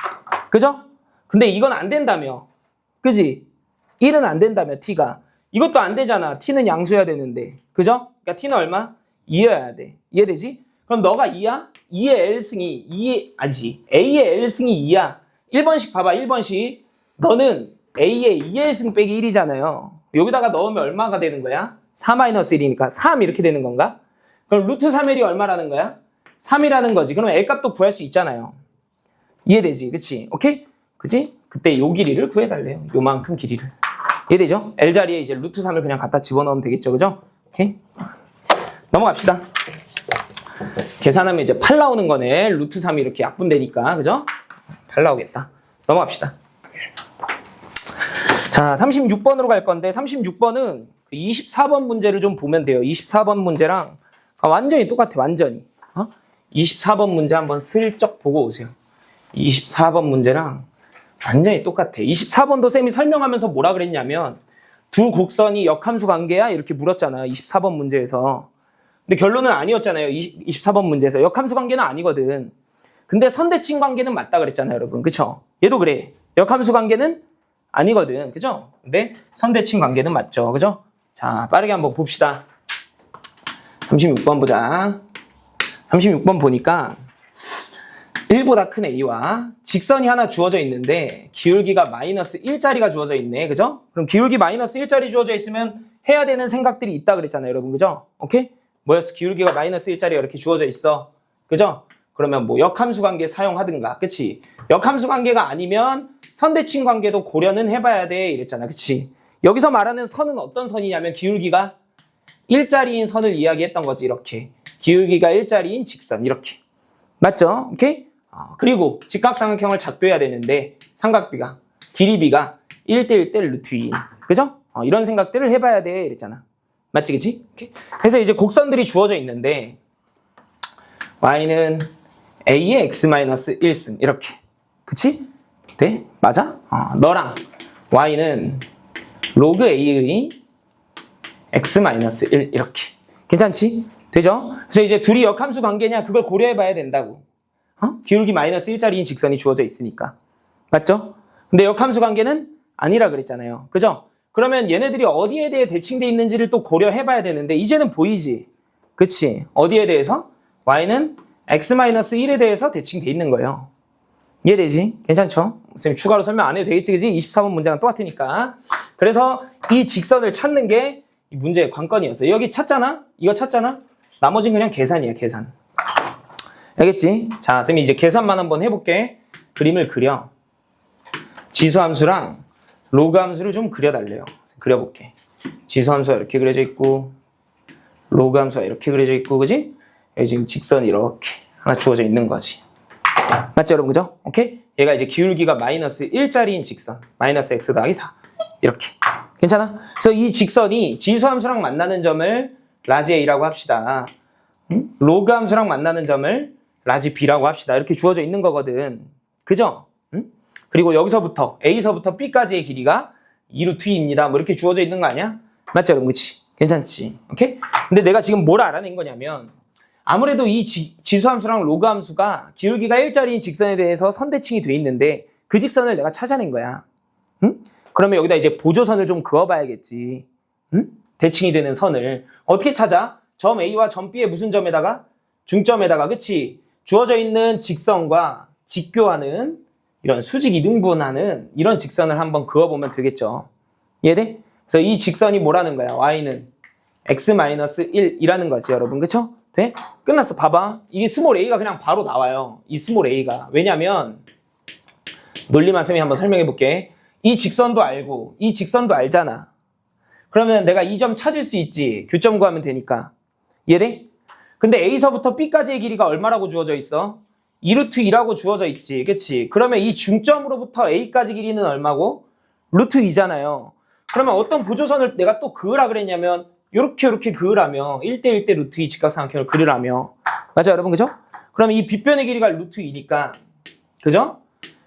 그죠? 근데 이건 안 된다며. 그지? 1은 안 된다며, T가. 이것도 안 되잖아. T는 양수여야 되는데. 그죠? 그러니까 T는 얼마? 2여야 돼. 이해되지? 그럼 너가 2야? 2의 L승이 2의 아니지. A의 L승이 2야. 1번씩 봐봐. 1번씩. 너는 A의 2의 L승 빼기 1이잖아요. 여기다가 넣으면 얼마가 되는 거야? 4-1이니까 3 이렇게 되는 건가? 그럼 루트 3L이 얼마라는 거야? 3이라는 거지. 그럼 L값도 구할 수 있잖아요. 이해되지? 그치? 오케이? 그치? 그때 요 길이를 구해달래요. 요만큼 길이를. 이해되죠? L 자리에 이제 루트 3을 그냥 갖다 집어넣으면 되겠죠. 그죠? 오케이? 넘어갑시다. 계산하면 이제 8 나오는 거네. 루트 3이 이렇게 약분되니까. 그죠? 8 나오겠다. 넘어갑시다. 자, 36번으로 갈 건데 36번은 24번 문제를 좀 보면 돼요. 24번 문제랑 완전히 똑같아. 완전히. 24번 문제 한번 슬쩍 보고 오세요. 24번 문제랑 완전히 똑같아. 24번도 쌤이 설명하면서 뭐라 그랬냐면 두 곡선이 역함수 관계야? 이렇게 물었잖아. 24번 문제에서. 근데 결론은 아니었잖아요. 24번 문제에서. 역함수 관계는 아니거든. 근데 선대칭 관계는 맞다 그랬잖아요, 여러분. 그쵸? 얘도 그래. 역함수 관계는 아니거든. 그죠? 근데 선대칭 관계는 맞죠. 그죠? 자, 빠르게 한번 봅시다. 36번 보자. 36번 보니까 1보다 큰 A와 직선이 하나 주어져 있는데 기울기가 마이너스 1짜리가 주어져 있네. 그죠? 그럼 기울기 마이너스 1짜리 주어져 있으면 해야 되는 생각들이 있다 그랬잖아요, 여러분. 그죠? 오케이? 뭐였어? 기울기가 마이너스 1짜리가 이렇게 주어져 있어. 그죠? 그러면 뭐 역함수 관계 사용하든가. 그치? 역함수 관계가 아니면 선대칭 관계도 고려는 해봐야 돼. 이랬잖아. 그치? 여기서 말하는 선은 어떤 선이냐면 기울기가 1짜리인 선을 이야기했던 거지. 이렇게. 기울기가 1짜리인 직선. 이렇게. 맞죠? 오케이? 그리고 직각삼각형을 작도해야 되는데 삼각비가 길이비가 1대1대 루트 2인. 그죠? 이런 생각들을 해봐야 돼. 이랬잖아. 맞지? 그치? 오케이? 그래서 이제 곡선들이 주어져 있는데 y는 a의 x-1승 이렇게. 그치? 네? 맞아? 너랑 y는 로그 a의 x-1 이렇게. 괜찮지? 되죠? 그래서 이제 둘이 역함수 관계냐 그걸 고려해봐야 된다고. 기울기 마이너스 1짜리인 직선이 주어져 있으니까. 맞죠? 근데 역함수 관계는 아니라 그랬잖아요. 그죠? 그러면 얘네들이 어디에 대해 대칭돼 있는지를 또 고려해봐야 되는데 이제는 보이지? 그치? 어디에 대해서? y는 x-1에 대해서 대칭돼 있는 거예요. 이해되지? 괜찮죠? 선생님 추가로 설명 안 해도 되겠지? 그지? 24번 문제랑 똑같으니까. 그래서 이 직선을 찾는 게 이 문제의 관건이었어요. 여기 찾잖아? 이거 찾잖아? 나머지는 그냥 계산이야, 계산. 알겠지? 자, 쌤이 이제 계산만 한번 해볼게. 그림을 그려. 지수함수랑 로그 함수를 좀 그려달래요. 그려볼게. 지수함수가 이렇게 그려져 있고 로그 함수가 이렇게 그려져 있고, 그지? 여기 지금 직선이 이렇게 하나 주어져 있는 거지. 맞죠, 여러분? 그죠? 오케이? 얘가 이제 기울기가 마이너스 1짜리인 직선. 마이너스 x 더하기 4. 이렇게. 괜찮아? 그래서 이 직선이 지수함수랑 만나는 점을 라지 A라고 합시다. 로그 함수랑 만나는 점을 라지 B라고 합시다. 이렇게 주어져 있는 거거든. 그죠? 그리고 여기서부터 A서부터 B까지의 길이가 2루트입니다. 뭐 이렇게 주어져 있는 거 아니야? 맞죠, 여러분? 그치? 괜찮지? 오케이? 근데 내가 지금 뭘 알아낸 거냐면 아무래도 이 지수함수랑 로그함수가 기울기가 1짜리인 직선에 대해서 선대칭이 돼 있는데 그 직선을 내가 찾아낸 거야. 응? 그러면 여기다 이제 보조선을 좀 그어봐야겠지. 응? 대칭이 되는 선을. 어떻게 찾아? 점 A와 점 B의 무슨 점에다가? 중점에다가, 그치? 주어져 있는 직선과 직교하는 이런 수직 이등분하는 이런 직선을 한번 그어보면 되겠죠. 이해돼? 그래서 이 직선이 뭐라는 거야? y는 x-1이라는 거지, 여러분. 그쵸? 돼? 끝났어. 봐봐. 이게 스몰 a가 그냥 바로 나와요. 이 스몰 a가. 왜냐면 논리만 쌤이 한번 설명해 볼게. 이 직선도 알고 이 직선도 알잖아. 그러면 내가 이 점 찾을 수 있지. 교점 구하면 되니까. 이해돼? 근데 a서부터 b까지의 길이가 얼마라고 주어져 있어? 2루트 2라고 주어져 있지. 그치? 그러면 이 중점으로부터 a까지 길이는 얼마고? 루트 2잖아요. 그러면 어떤 보조선을 내가 또 그으라 그랬냐면 요렇게 그으라며 1대1대 루트 2 직각삼각형을 그리라며. 맞아, 여러분? 그죠? 그러면 이 빗변의 길이가 루트 2니까 그죠?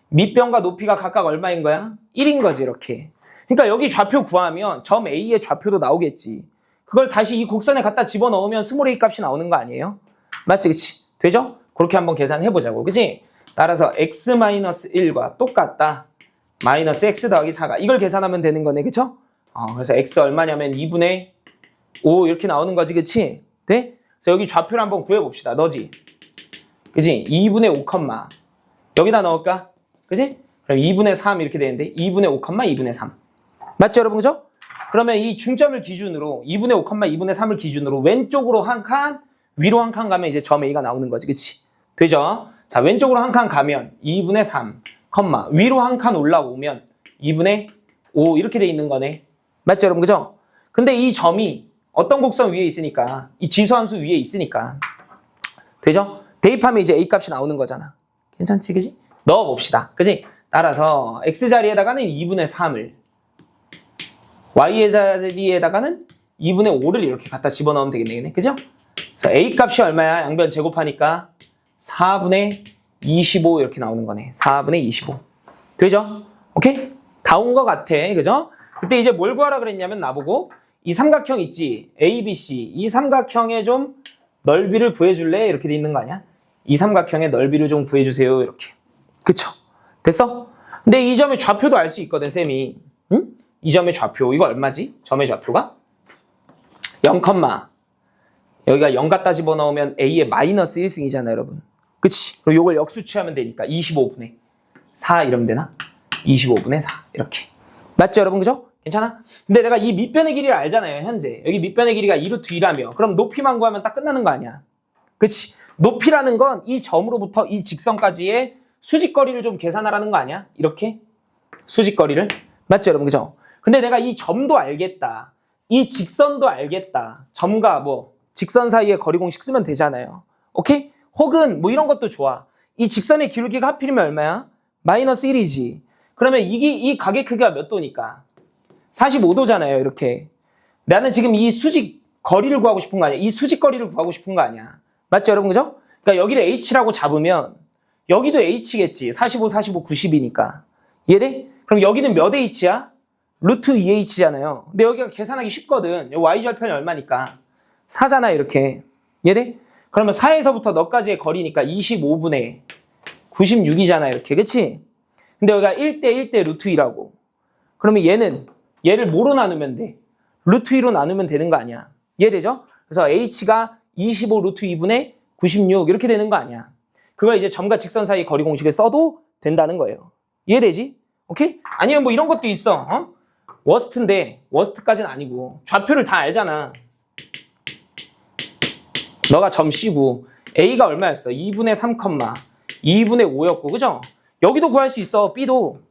밑변과 높이가 각각 얼마인 거야? 1인 거지, 이렇게. 그러니까 여기 좌표 구하면 점 A의 좌표도 나오겠지. 그걸 다시 이 곡선에 갖다 집어넣으면 스몰 a 값이 나오는 거 아니에요? 맞지, 그치? 되죠? 그렇게 한번 계산해보자고, 그치? 따라서 x-1과 똑같다. 마이너스 x 더하기 4가 이걸 계산하면 되는 거네, 그쵸? 그래서 x 얼마냐면 2분의 5 이렇게 나오는 거지, 그치? 돼? 그래서 여기 좌표를 한번 구해봅시다. 너지? 그치? 2분의 5, 여기다 넣을까? 그치? 그럼 2분의 3 이렇게 되는데 2분의 5, 2분의 3. 맞죠, 여러분? 그죠? 그러면 이 중점을 기준으로 2분의 5, 2분의 3을 기준으로 왼쪽으로 한 칸, 위로 한 칸 가면 이제 점 A가 나오는 거지, 그치? 되죠? 자, 왼쪽으로 한 칸 가면 2분의 3, 위로 한 칸 올라오면 2분의 5 이렇게 돼 있는 거네. 맞죠, 여러분? 그죠? 근데 이 점이 어떤 곡선 위에 있으니까, 이 지수함수 위에 있으니까 되죠? 대입하면 이제 A 값이 나오는 거잖아. 괜찮지, 그지? 넣어봅시다, 그지? 따라서 X자리에다가는 2분의 3을 Y의 자리에다가는 2분의 5를 이렇게 갖다 집어넣으면 되겠네, 그죠? 그래서 A 값이 얼마야? 양변 제곱하니까 4분의 25 이렇게 나오는 거네. 4분의 25. 되죠? 오케이? 다 온 거 같아, 그죠? 그때 이제 뭘 구하라 그랬냐면 나보고 이 삼각형 있지? ABC. 이 삼각형의 좀 넓이를 구해줄래? 이렇게 돼 있는 거 아니야? 이 삼각형의 넓이를 좀 구해주세요. 이렇게. 그쵸? 됐어? 근데 이 점의 좌표도 알 수 있거든, 쌤이. 응? 이 점의 좌표. 이거 얼마지? 점의 좌표가? 0, 여기가 0 갖다 집어넣으면 A의 마이너스 1승이잖아, 여러분. 그치? 그럼 이걸 역수치하면 되니까 25분의 4 이러면 되나? 25분의 4. 이렇게. 맞죠, 여러분? 그죠? 괜찮아? 근데 내가 이 밑변의 길이를 알잖아요, 현재. 여기 밑변의 길이가 2루트 2라며. 그럼 높이만 구하면 딱 끝나는 거 아니야? 그치? 높이라는 건 이 점으로부터 이 직선까지의 수직거리를 좀 계산하라는 거 아니야? 이렇게? 수직거리를? 맞죠, 여러분? 그죠? 근데 내가 이 점도 알겠다. 이 직선도 알겠다. 점과 뭐 직선 사이의 거리 공식 쓰면 되잖아요. 오케이? 혹은 뭐 이런 것도 좋아. 이 직선의 기울기가 하필이면 얼마야? 마이너스 1이지. 그러면 이 각의 크기가 몇 도니까? 45도잖아요, 이렇게. 나는 지금 이 수직 거리를 구하고 싶은 거 아니야? 이 수직 거리를 구하고 싶은 거 아니야? 맞죠, 여러분? 그죠? 그러니까 여기를 H라고 잡으면 여기도 H겠지. 45, 90이니까. 이해돼? 그럼 여기는 몇 H야? 루트 2H잖아요. 근데 여기가 계산하기 쉽거든. Y절편이 얼마니까? 4잖아, 이렇게. 이해돼? 그러면 4에서부터 너까지의 거리니까 25분의 96이잖아, 이렇게. 그치? 근데 여기가 1대 루트 2라고. 그러면 얘를 뭐로 나누면 돼? 루트 2로 나누면 되는 거 아니야? 이해되죠? 그래서 H가 25 루트 2분의 96 이렇게 되는 거 아니야? 그걸 이제 점과 직선 사이 거리 공식을 써도 된다는 거예요. 이해되지? 오케이? 아니면 뭐 이런 것도 있어. 워스트인데 워스트까지는 아니고 좌표를 다 알잖아. 너가 점 C고 A가 얼마였어? 2분의 3, 2분의 5였고 그죠? 여기도 구할 수 있어. B도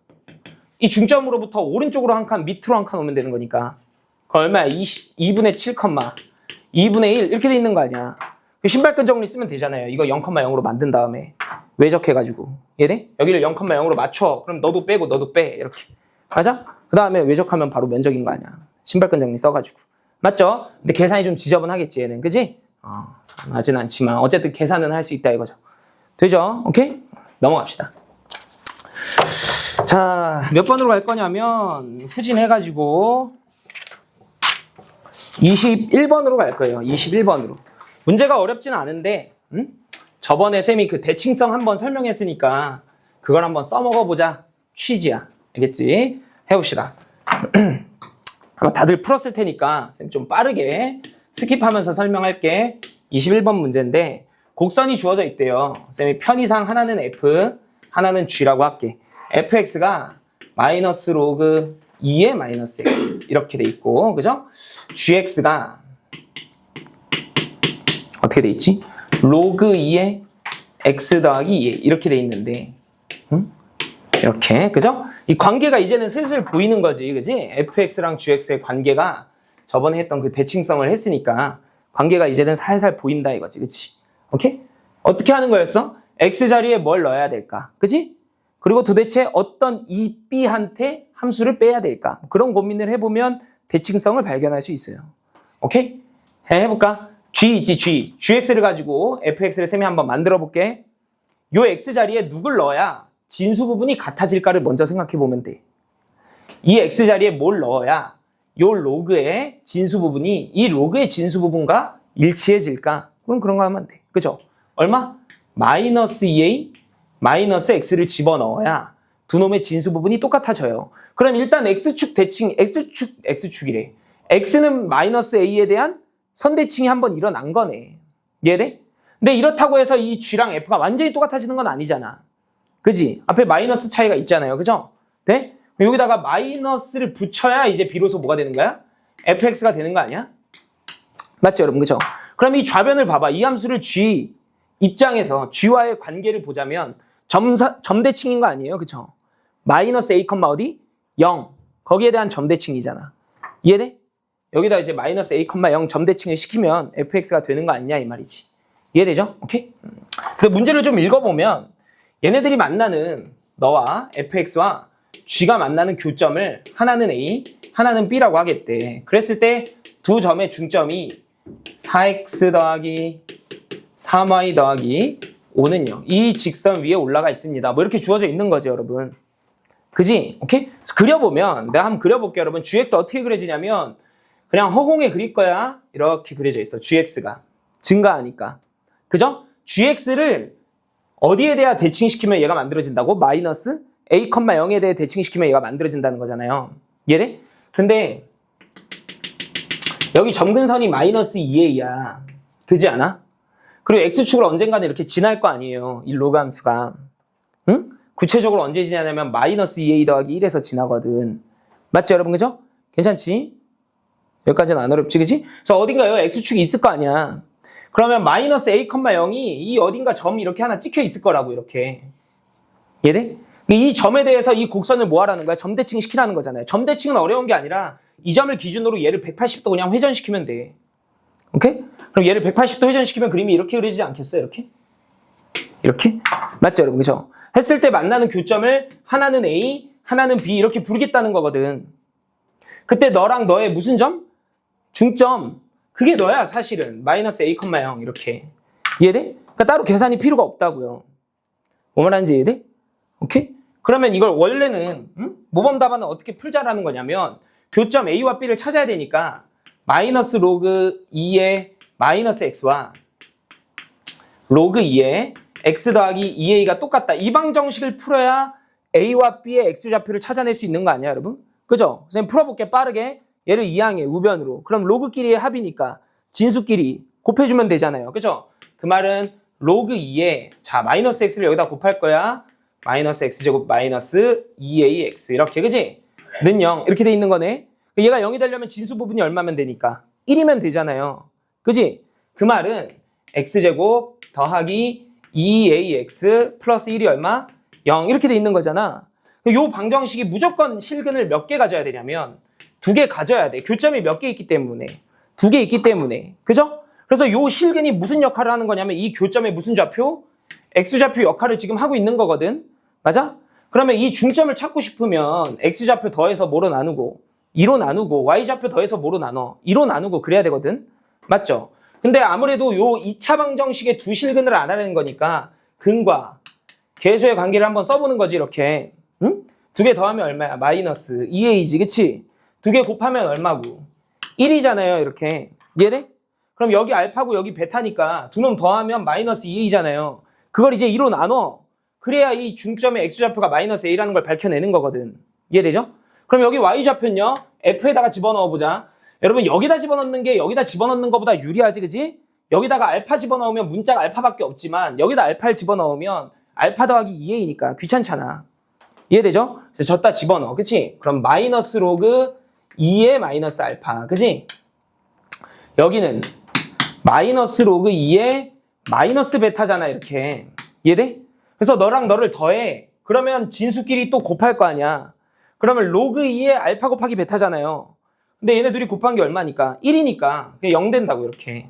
이 중점으로부터 오른쪽으로 한 칸, 밑으로 한 칸 오면 되는 거니까. 그 얼마야? 2분의 7, 2분의 1 이렇게 돼 있는 거 아니야. 신발끈 정리 쓰면 되잖아요. 이거 0,0으로 만든 다음에 외적해가지고 얘네 여기를 0,0으로 맞춰. 그럼 너도 빼고 너도 빼 이렇게 맞아? 그 다음에 외적하면 바로 면적인 거 아니야. 신발끈 정리 써가지고 맞죠? 근데 계산이 좀 지저분하겠지 얘는 그지? 하진 않지만 어쨌든 계산은 할 수 있다 이거죠. 되죠? 오케이? 넘어갑시다. 자, 몇 번으로 갈 거냐면 후진해가지고 21번으로 갈 거예요. 21번으로. 문제가 어렵지는 않은데 저번에 쌤이 그 대칭성 한번 설명했으니까 그걸 한번 써먹어보자 취지야. 알겠지? 해봅시다. 아마 다들 풀었을 테니까 쌤 좀 빠르게 스킵하면서 설명할게. 21번 문제인데 곡선이 주어져 있대요. 쌤이 편의상 하나는 F, 하나는 G라고 할게. fx가 마이너스 로그 2의 마이너스 x 이렇게 돼 있고 그죠? gx가 어떻게 돼 있지? 로그 2의 x 더하기 2 이렇게 돼 있는데 이렇게 그죠? 이 관계가 이제는 슬슬 보이는 거지 그지? fx랑 gx의 관계가 저번에 했던 그 대칭성을 했으니까 관계가 이제는 살살 보인다 이거지 그치? 오케이? 어떻게 하는 거였어? x 자리에 뭘 넣어야 될까? 그치? 그리고 도대체 어떤 이 B한테 함수를 빼야 될까? 그런 고민을 해보면 대칭성을 발견할 수 있어요. 오케이? 해볼까? G 있지, G. GX를 가지고 fx를 쌤이 한번 만들어 볼게. 요 X 자리에 누굴 넣어야 진수 부분이 같아질까를 먼저 생각해 보면 돼. 이 X 자리에 뭘 넣어야 요 로그의 진수 부분이 이 로그의 진수 부분과 일치해질까? 그럼 그런 거 하면 돼. 그죠? 얼마? 마이너스 2a 마이너스 x를 집어넣어야 두 놈의 진수 부분이 똑같아져요. 그럼 일단 x축 대칭, x축이래. x는 마이너스 a에 대한 선대칭이 한번 일어난 거네. 이해돼? 근데 이렇다고 해서 이 g랑 f가 완전히 똑같아지는 건 아니잖아. 그지? 앞에 마이너스 차이가 있잖아요. 그죠? 돼? 여기다가 마이너스를 붙여야 이제 비로소 뭐가 되는 거야? fx가 되는 거 아니야? 맞죠, 여러분? 그죠? 그럼 이 좌변을 봐봐. 이 함수를 g 입장에서 g와의 관계를 보자면 점대칭인 거 아니에요? 그쵸? 마이너스 a, 어디? 0. 거기에 대한 점대칭이잖아. 이해돼? 여기다 이제 마이너스 a, 0 점대칭을 시키면 fx가 되는 거 아니냐 이 말이지. 이해되죠? 오케이? 그래서 문제를 좀 읽어보면 얘네들이 만나는 너와 fx와 g가 만나는 교점을 하나는 a, 하나는 b라고 하겠대. 그랬을 때 두 점의 중점이 4x 더하기 3y 더하기 5는 0. 이 직선 위에 올라가 있습니다. 뭐 이렇게 주어져 있는 거죠, 여러분. 그지? 오케이? 그려보면, 내가 한번 그려볼게요, 여러분. gx 어떻게 그려지냐면, 그냥 허공에 그릴 거야. 이렇게 그려져 있어, gx가. 증가하니까. 그죠? gx를 어디에 대해 대칭시키면 얘가 만들어진다고? 마이너스 a, 0에 대해 대칭시키면 얘가 만들어진다는 거잖아요. 이해돼? 근데, 여기 점근선이 마이너스 2a야. 그지 않아? 그리고 x축을 언젠가는 이렇게 지날 거 아니에요. 이 로그 함수가. 응? 구체적으로 언제 지나냐면 마이너스 2a 더하기 1에서 지나거든. 맞죠, 여러분? 그죠? 괜찮지? 여기까지는 안 어렵지, 그지? 그래서 어딘가요? x축이 있을 거 아니야. 그러면 마이너스 a, 0이 이 어딘가 점이 이렇게 하나 찍혀 있을 거라고, 이렇게. 이해돼? 이 점에 대해서 이 곡선을 뭐 하라는 거야? 점대칭 시키라는 거잖아요. 점대칭은 어려운 게 아니라 이 점을 기준으로 얘를 180도 그냥 회전시키면 돼. 오케이? 그럼 얘를 180도 회전시키면 그림이 이렇게 그려지지 않겠어요? 이렇게? 이렇게? 맞죠, 여러분? 그죠? 했을 때 만나는 교점을 하나는 A, 하나는 B 이렇게 부르겠다는 거거든. 그때 너랑 너의 무슨 점? 중점. 그게 너야, 사실은. 마이너스 A, 0 이렇게. 이해돼? 그러니까 따로 계산이 필요가 없다고요. 뭐 말하는지 이해돼? 오케이? 그러면 이걸 원래는 모범 답안은 어떻게 풀자라는 거냐면 교점 A와 B를 찾아야 되니까 마이너스 로그 2의 마이너스 x와 로그 2의 x 더하기 2a가 똑같다. 이 방정식을 풀어야 a와 b의 x좌표를 찾아낼 수 있는 거 아니야, 여러분? 그죠? 선생님 풀어볼게, 빠르게. 얘를 이항해, 우변으로. 그럼 로그끼리의 합이니까 진수끼리 곱해주면 되잖아요. 그죠? 그 말은 로그 2에 자 마이너스 x를 여기다 곱할 거야. 마이너스 x제곱 마이너스 2ax 이렇게, 그지? 는 0 이렇게 돼 있는 거네. 얘가 0이 되려면 진수 부분이 얼마면 되니까 1이면 되잖아요. 그지? 그 말은 x제곱 더하기 2ax 플러스 1이 얼마? 0 이렇게 돼 있는 거잖아. 요 방정식이 무조건 실근을 몇 개 가져야 되냐면 2개 가져야 돼. 교점이 몇 개 있기 때문에 두 개 있기 때문에. 그죠? 그래서 요 실근이 무슨 역할을 하는 거냐면 이 교점의 무슨 좌표? X좌표 역할을 지금 하고 있는 거거든. 맞아? 그러면 이 중점을 찾고 싶으면 X좌표 더해서 뭐로 나누고 2로 나누고 Y좌표 더해서 뭐로 나눠? 2로 나누고 그래야 되거든. 맞죠? 근데 아무래도 요 2차 방정식의 두 실근을 알아내는 거니까 근과 계수의 관계를 한번 써보는 거지 이렇게. 응? 두 개 더하면 얼마야? 마이너스 2a지 그치? 두 개 곱하면 얼마고? 1이잖아요 이렇게. 이해돼? 그럼 여기 알파고 여기 베타니까 두 놈 더하면 마이너스 2a잖아요. 그걸 이제 2로 나눠. 그래야 이 중점의 X좌표가 마이너스 a라는 걸 밝혀내는 거거든. 이해되죠? 그럼 여기 Y좌표는요. F에다가 집어넣어보자. 여러분 여기다 집어넣는 게 여기다 집어넣는 것보다 유리하지 그지? 여기다가 알파 집어넣으면 문자가 알파밖에 없지만 여기다 알파를 집어넣으면 알파 더하기 2a니까 귀찮잖아. 이해되죠? 그래서 졌다 집어넣어. 그치? 그럼 마이너스 로그 2의 마이너스 알파. 그치? 여기는 마이너스 로그 2의 마이너스 베타잖아 이렇게. 이해돼? 그래서 너랑 너를 더해. 그러면 진수끼리 또 곱할 거 아니야. 그러면 로그 2의 알파 곱하기 베타잖아요. 근데 얘네 둘이 곱한 게 얼마니까? 1이니까 0 된다고 이렇게.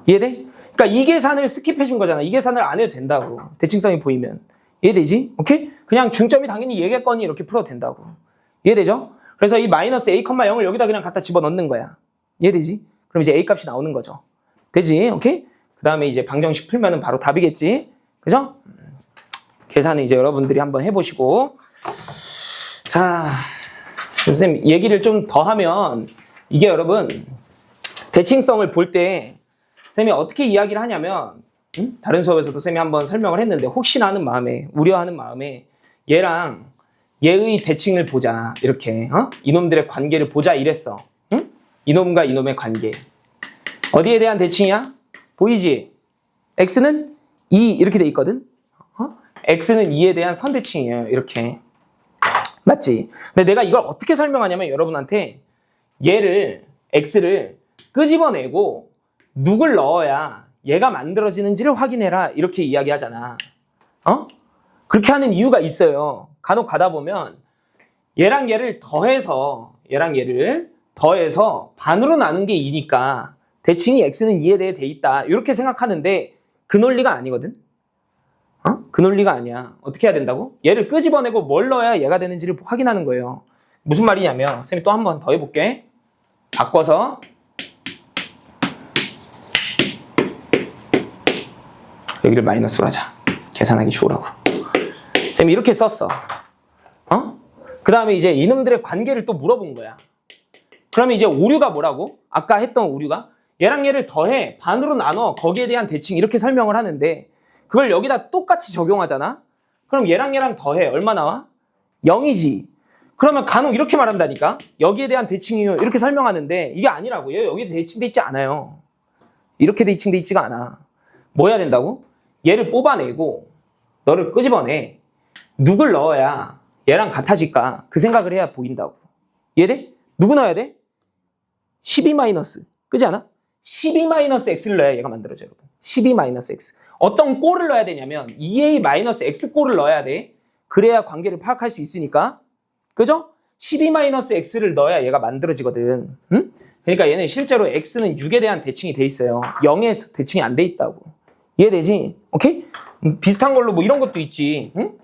이해돼? 그러니까 이 계산을 스킵해 준 거잖아. 이 계산을 안 해도 된다고. 대칭성이 보이면. 이해되지? 오케이? 그냥 중점이 당연히 얘겠거니 이렇게 풀어도 된다고. 이해되죠? 그래서 이 마이너스 a, 0을 여기다 그냥 갖다 집어넣는 거야. 이해되지? 그럼 이제 a 값이 나오는 거죠. 되지? 오케이? 그 다음에 이제 방정식 풀면은 바로 답이겠지? 그죠? 계산은 이제 여러분들이 한번 해보시고. 자, 선생님 얘기를 좀 더 하면 이게 여러분 대칭성을 볼 때 쌤이 어떻게 이야기를 하냐면 다른 수업에서도 쌤이 한번 설명을 했는데 혹시나 하는 마음에 우려하는 마음에 얘랑 얘의 대칭을 보자 이렇게 이놈들의 관계를 보자 이랬어. 응? 이놈과 이놈의 관계 어디에 대한 대칭이야? 보이지? x는 2 이렇게 돼 있거든. x는 2에 대한 선대칭이에요 이렇게. 맞지? 근데 내가 이걸 어떻게 설명하냐면 여러분한테 얘를 x를 끄집어내고 누굴 넣어야 얘가 만들어지는지를 확인해라 이렇게 이야기하잖아. 그렇게 하는 이유가 있어요. 간혹 가다 보면 얘랑 얘를 더해서 반으로 나눈 게 2니까 대칭이 x는 2에 대해 돼 있다 이렇게 생각하는데 그 논리가 아니거든. 그 논리가 아니야. 어떻게 해야 된다고? 얘를 끄집어내고 뭘 넣어야 얘가 되는지를 확인하는 거예요. 무슨 말이냐면 쌤이 또 한 번 더 해볼게. 바꿔서 여기를 마이너스로 하자. 계산하기 좋으라고. 쌤이 이렇게 썼어. 그 다음에 이제 이놈들의 관계를 또 물어본 거야. 그러면 이제 오류가 뭐라고? 아까 했던 오류가 얘랑 얘를 더해 반으로 나눠 거기에 대한 대칭 이렇게 설명을 하는데 그걸 여기다 똑같이 적용하잖아? 그럼 얘랑 얘랑 더해. 얼마 나와? 0이지. 그러면 간혹 이렇게 말한다니까? 여기에 대한 대칭이요. 이렇게 설명하는데 이게 아니라고. 얘 여기에 대칭돼 있지 않아요. 이렇게 대칭돼 있지가 않아. 뭐 해야 된다고? 얘를 뽑아내고 너를 끄집어내. 누굴 넣어야 얘랑 같아질까? 그 생각을 해야 보인다고. 이해돼? 누구 넣어야 돼? 12 마이너스. 그지 않아? 12 마이너스 x를 넣어야 얘가 만들어져요. 여러분. 12 마이너스 x. 어떤 꼴을 넣어야 되냐면 2a 마이너스 x 꼴을 넣어야 돼. 그래야 관계를 파악할 수 있으니까. 그죠? 12 마이너스 x를 넣어야 얘가 만들어지거든. 응? 그러니까 얘는 실제로 x는 6에 대한 대칭이 돼 있어요. 0에 대칭이 안 돼 있다고. 이해되지? 오케이? 비슷한 걸로 뭐 이런 것도 있지. 응?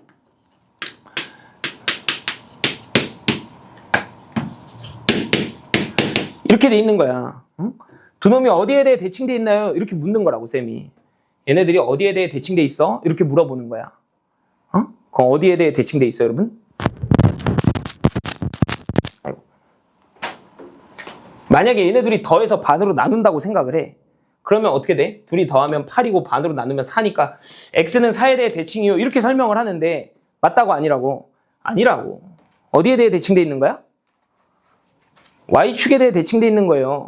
이렇게 돼 있는 거야. 응? 두 놈이 어디에 대해 대칭돼 있나요? 이렇게 묻는 거라고 쌤이. 얘네들이 어디에 대해 대칭돼 있어? 이렇게 물어보는 거야. 그럼 어디에 대해 대칭돼 있어 여러분? 아이고. 만약에 얘네들이 더해서 반으로 나눈다고 생각을 해. 그러면 어떻게 돼? 둘이 더하면 8이고 반으로 나누면 4니까 x는 4에 대해 대칭이요. 이렇게 설명을 하는데 맞다고 아니라고? 아니라고. 어디에 대해 대칭돼 있는 거야? y축에 대해 대칭돼 있는 거예요.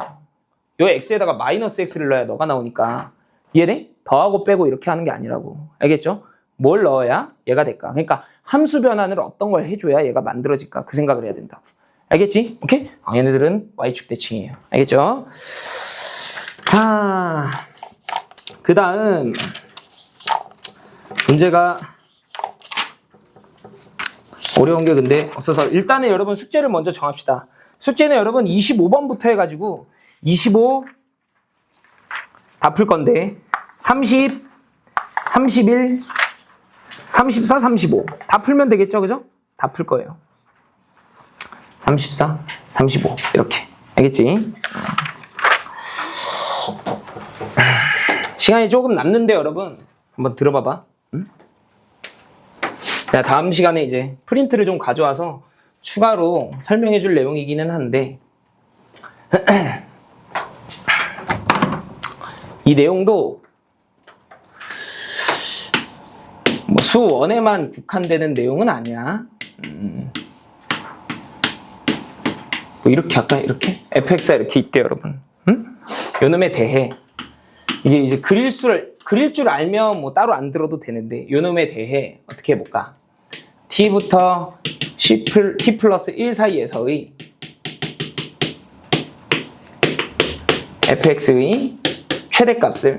요 x에다가 마이너스 x를 넣어야 너가 나오니까. 이해돼? 더하고 빼고 이렇게 하는 게 아니라고. 알겠죠? 뭘 넣어야 얘가 될까? 그러니까 함수 변환을 어떤 걸 해줘야 얘가 만들어질까? 그 생각을 해야 된다고. 알겠지? 오케이? 얘네들은 y축 대칭이에요. 알겠죠? 자, 그 다음 문제가 어려운 게 근데 없어서 일단은 여러분 숙제를 먼저 정합시다. 숙제는 여러분 25번부터 해가지고 25 다 풀 건데 30, 31, 34, 35 다 풀면 되겠죠, 그죠? 다 풀 거예요. 34, 35 이렇게 알겠지? 시간이 조금 남는데 여러분 한번 들어봐봐. 응? 자, 다음 시간에 이제 프린트를 좀 가져와서 추가로 설명해 줄 내용이기는 한데 이 내용도 뭐 수원에만 국한되는 내용은 아니야. 뭐 이렇게 할까? 이렇게? fx가 이렇게 있대요, 여러분. 응? 요놈에 대해 이게 이제 그릴 줄 알면 뭐 따로 안 들어도 되는데 요놈에 대해 어떻게 해볼까? t부터 t 플러스 1 사이에서의 fx의 최대값을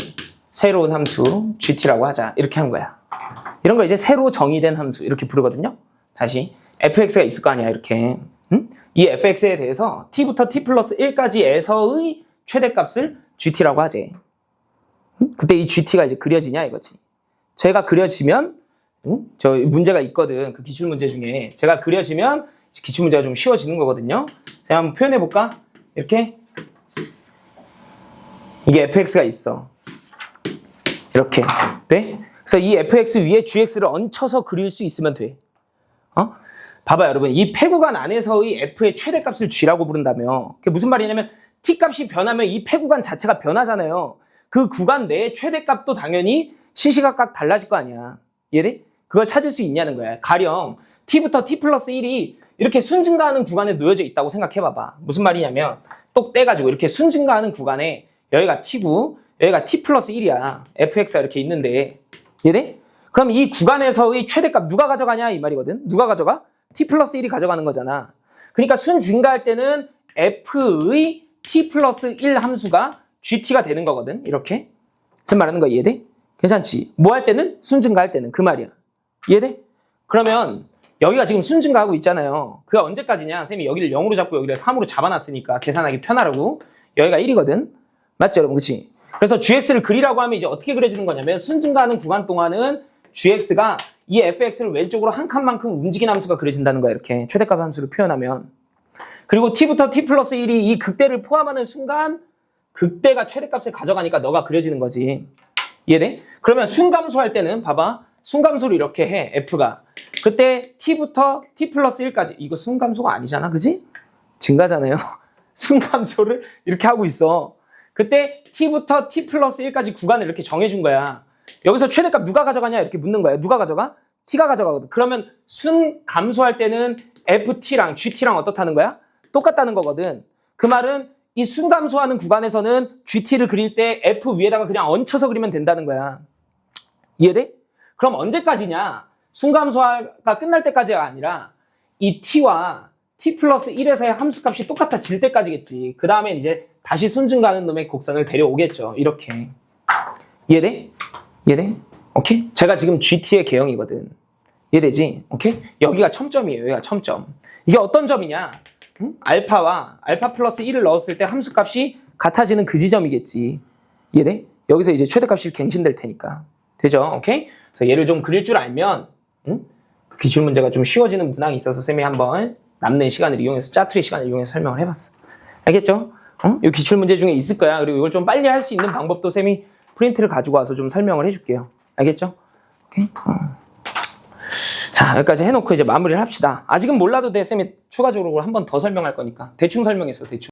새로운 함수 gt라고 하자. 이렇게 한 거야. 이런 걸 이제 새로 정의된 함수 이렇게 부르거든요. 다시 fx가 있을 거 아니야, 이렇게. 응? 이 fx에 대해서 t부터 t 플러스 1까지에서의 최대값을 gt라고 하지. 응? 그때 이 gt가 이제 그려지냐 이거지. 제가 그려지면 저 문제가 있거든. 그 기출문제 중에 제가 그려지면 기출문제가 좀 쉬워지는 거거든요. 제가 한번 표현해 볼까? 이렇게 이게 fx가 있어. 이렇게 돼? 그래서 이 fx 위에 gx를 얹혀서 그릴 수 있으면 돼. 봐봐 여러분, 이 폐구간 안에서의 f의 최대값을 g라고 부른다며. 그게 무슨 말이냐면 t 값이 변하면 이 폐구간 자체가 변하잖아요. 그 구간 내의 최대값도 당연히 시시각각 달라질 거 아니야. 이해돼? 그걸 찾을 수 있냐는 거야. 가령 t부터 t 플러스 1이 이렇게 순증가하는 구간에 놓여져 있다고 생각해봐봐. 무슨 말이냐면 똑 떼가지고 이렇게 순증가하는 구간에 여기가 t고 여기가 t 플러스 1이야. fx가 이렇게 있는데 이해돼? 그럼 이 구간에서의 최대값 누가 가져가냐 이 말이거든. 누가 가져가? t 플러스 1이 가져가는 거잖아. 그러니까 순 증가할 때는 f의 t 플러스 1 함수가 gt가 되는 거거든. 이렇게. 무슨 말하는 거 이해돼? 괜찮지? 뭐 할 때는? 순 증가할 때는. 그 말이야. 이해돼? 그러면 여기가 지금 순 증가하고 있잖아요. 그게 언제까지냐? 쌤이 여기를 0으로 잡고 여기를 3으로 잡아놨으니까 계산하기 편하라고. 여기가 1이거든. 맞죠 여러분? 그치? 그래서 gx를 그리라고 하면 이제 어떻게 그려주는 거냐면 순 증가하는 구간 동안은 gx가 이 fx를 왼쪽으로 한 칸만큼 움직이는 함수가 그려진다는 거야. 이렇게 최대값 함수를 표현하면. 그리고 t부터 t 플러스 1이 이 극대를 포함하는 순간 극대가 최대값을 가져가니까 너가 그려지는 거지. 이해돼? 그러면 순감수할 때는 봐봐. 순감수를 이렇게 해. f가. 그때 t부터 t 플러스 1까지. 이거 순감수가 아니잖아. 그지? 증가잖아요. 순감수를 이렇게 하고 있어. 그때 t부터 t 플러스 1까지 구간을 이렇게 정해준 거야. 여기서 최대값 누가 가져가냐 이렇게 묻는 거야. 누가 가져가? t가 가져가거든. 그러면 순 감소할 때는 ft랑 gt랑 어떻다는 거야? 똑같다는 거거든. 그 말은 이 순 감소하는 구간에서는 gt를 그릴 때 f 위에다가 그냥 얹혀서 그리면 된다는 거야. 이해돼? 그럼 언제까지냐? 순 감소가 끝날 때까지가 아니라 이 t와 t 플러스 1에서의 함수값이 똑같아질 때까지겠지. 그 다음엔 이제 다시 순증가하는 놈의 곡선을 데려오겠죠. 이렇게. 이해돼? 이해돼? 오케이? 제가 지금 GT의 개형이거든. 이해되지? 오케이? 여기가 첨점이에요. 여기가 첨점. 이게 어떤 점이냐? 응? 알파와 알파 플러스 1을 넣었을 때 함수값이 같아지는 그 지점이겠지. 이해돼? 여기서 이제 최대값이 갱신될 테니까. 되죠? 오케이? 그래서 얘를 좀 그릴 줄 알면 기출 문제가 좀 쉬워지는 문항이 있어서 쌤이 한번 남는 시간을 이용해서 짜투리 시간을 이용해서 설명을 해봤어. 알겠죠? 이 기출 문제 중에 있을 거야. 그리고 이걸 좀 빨리 할 수 있는 방법도 쌤이 프린트를 가지고 와서 좀 설명을 해줄게요. 알겠죠? 오케이? 자, 여기까지 해놓고 이제 마무리를 합시다. 아직은 몰라도 돼. 쌤이 추가적으로 한 번 더 설명할 거니까. 대충 설명했어, 대충.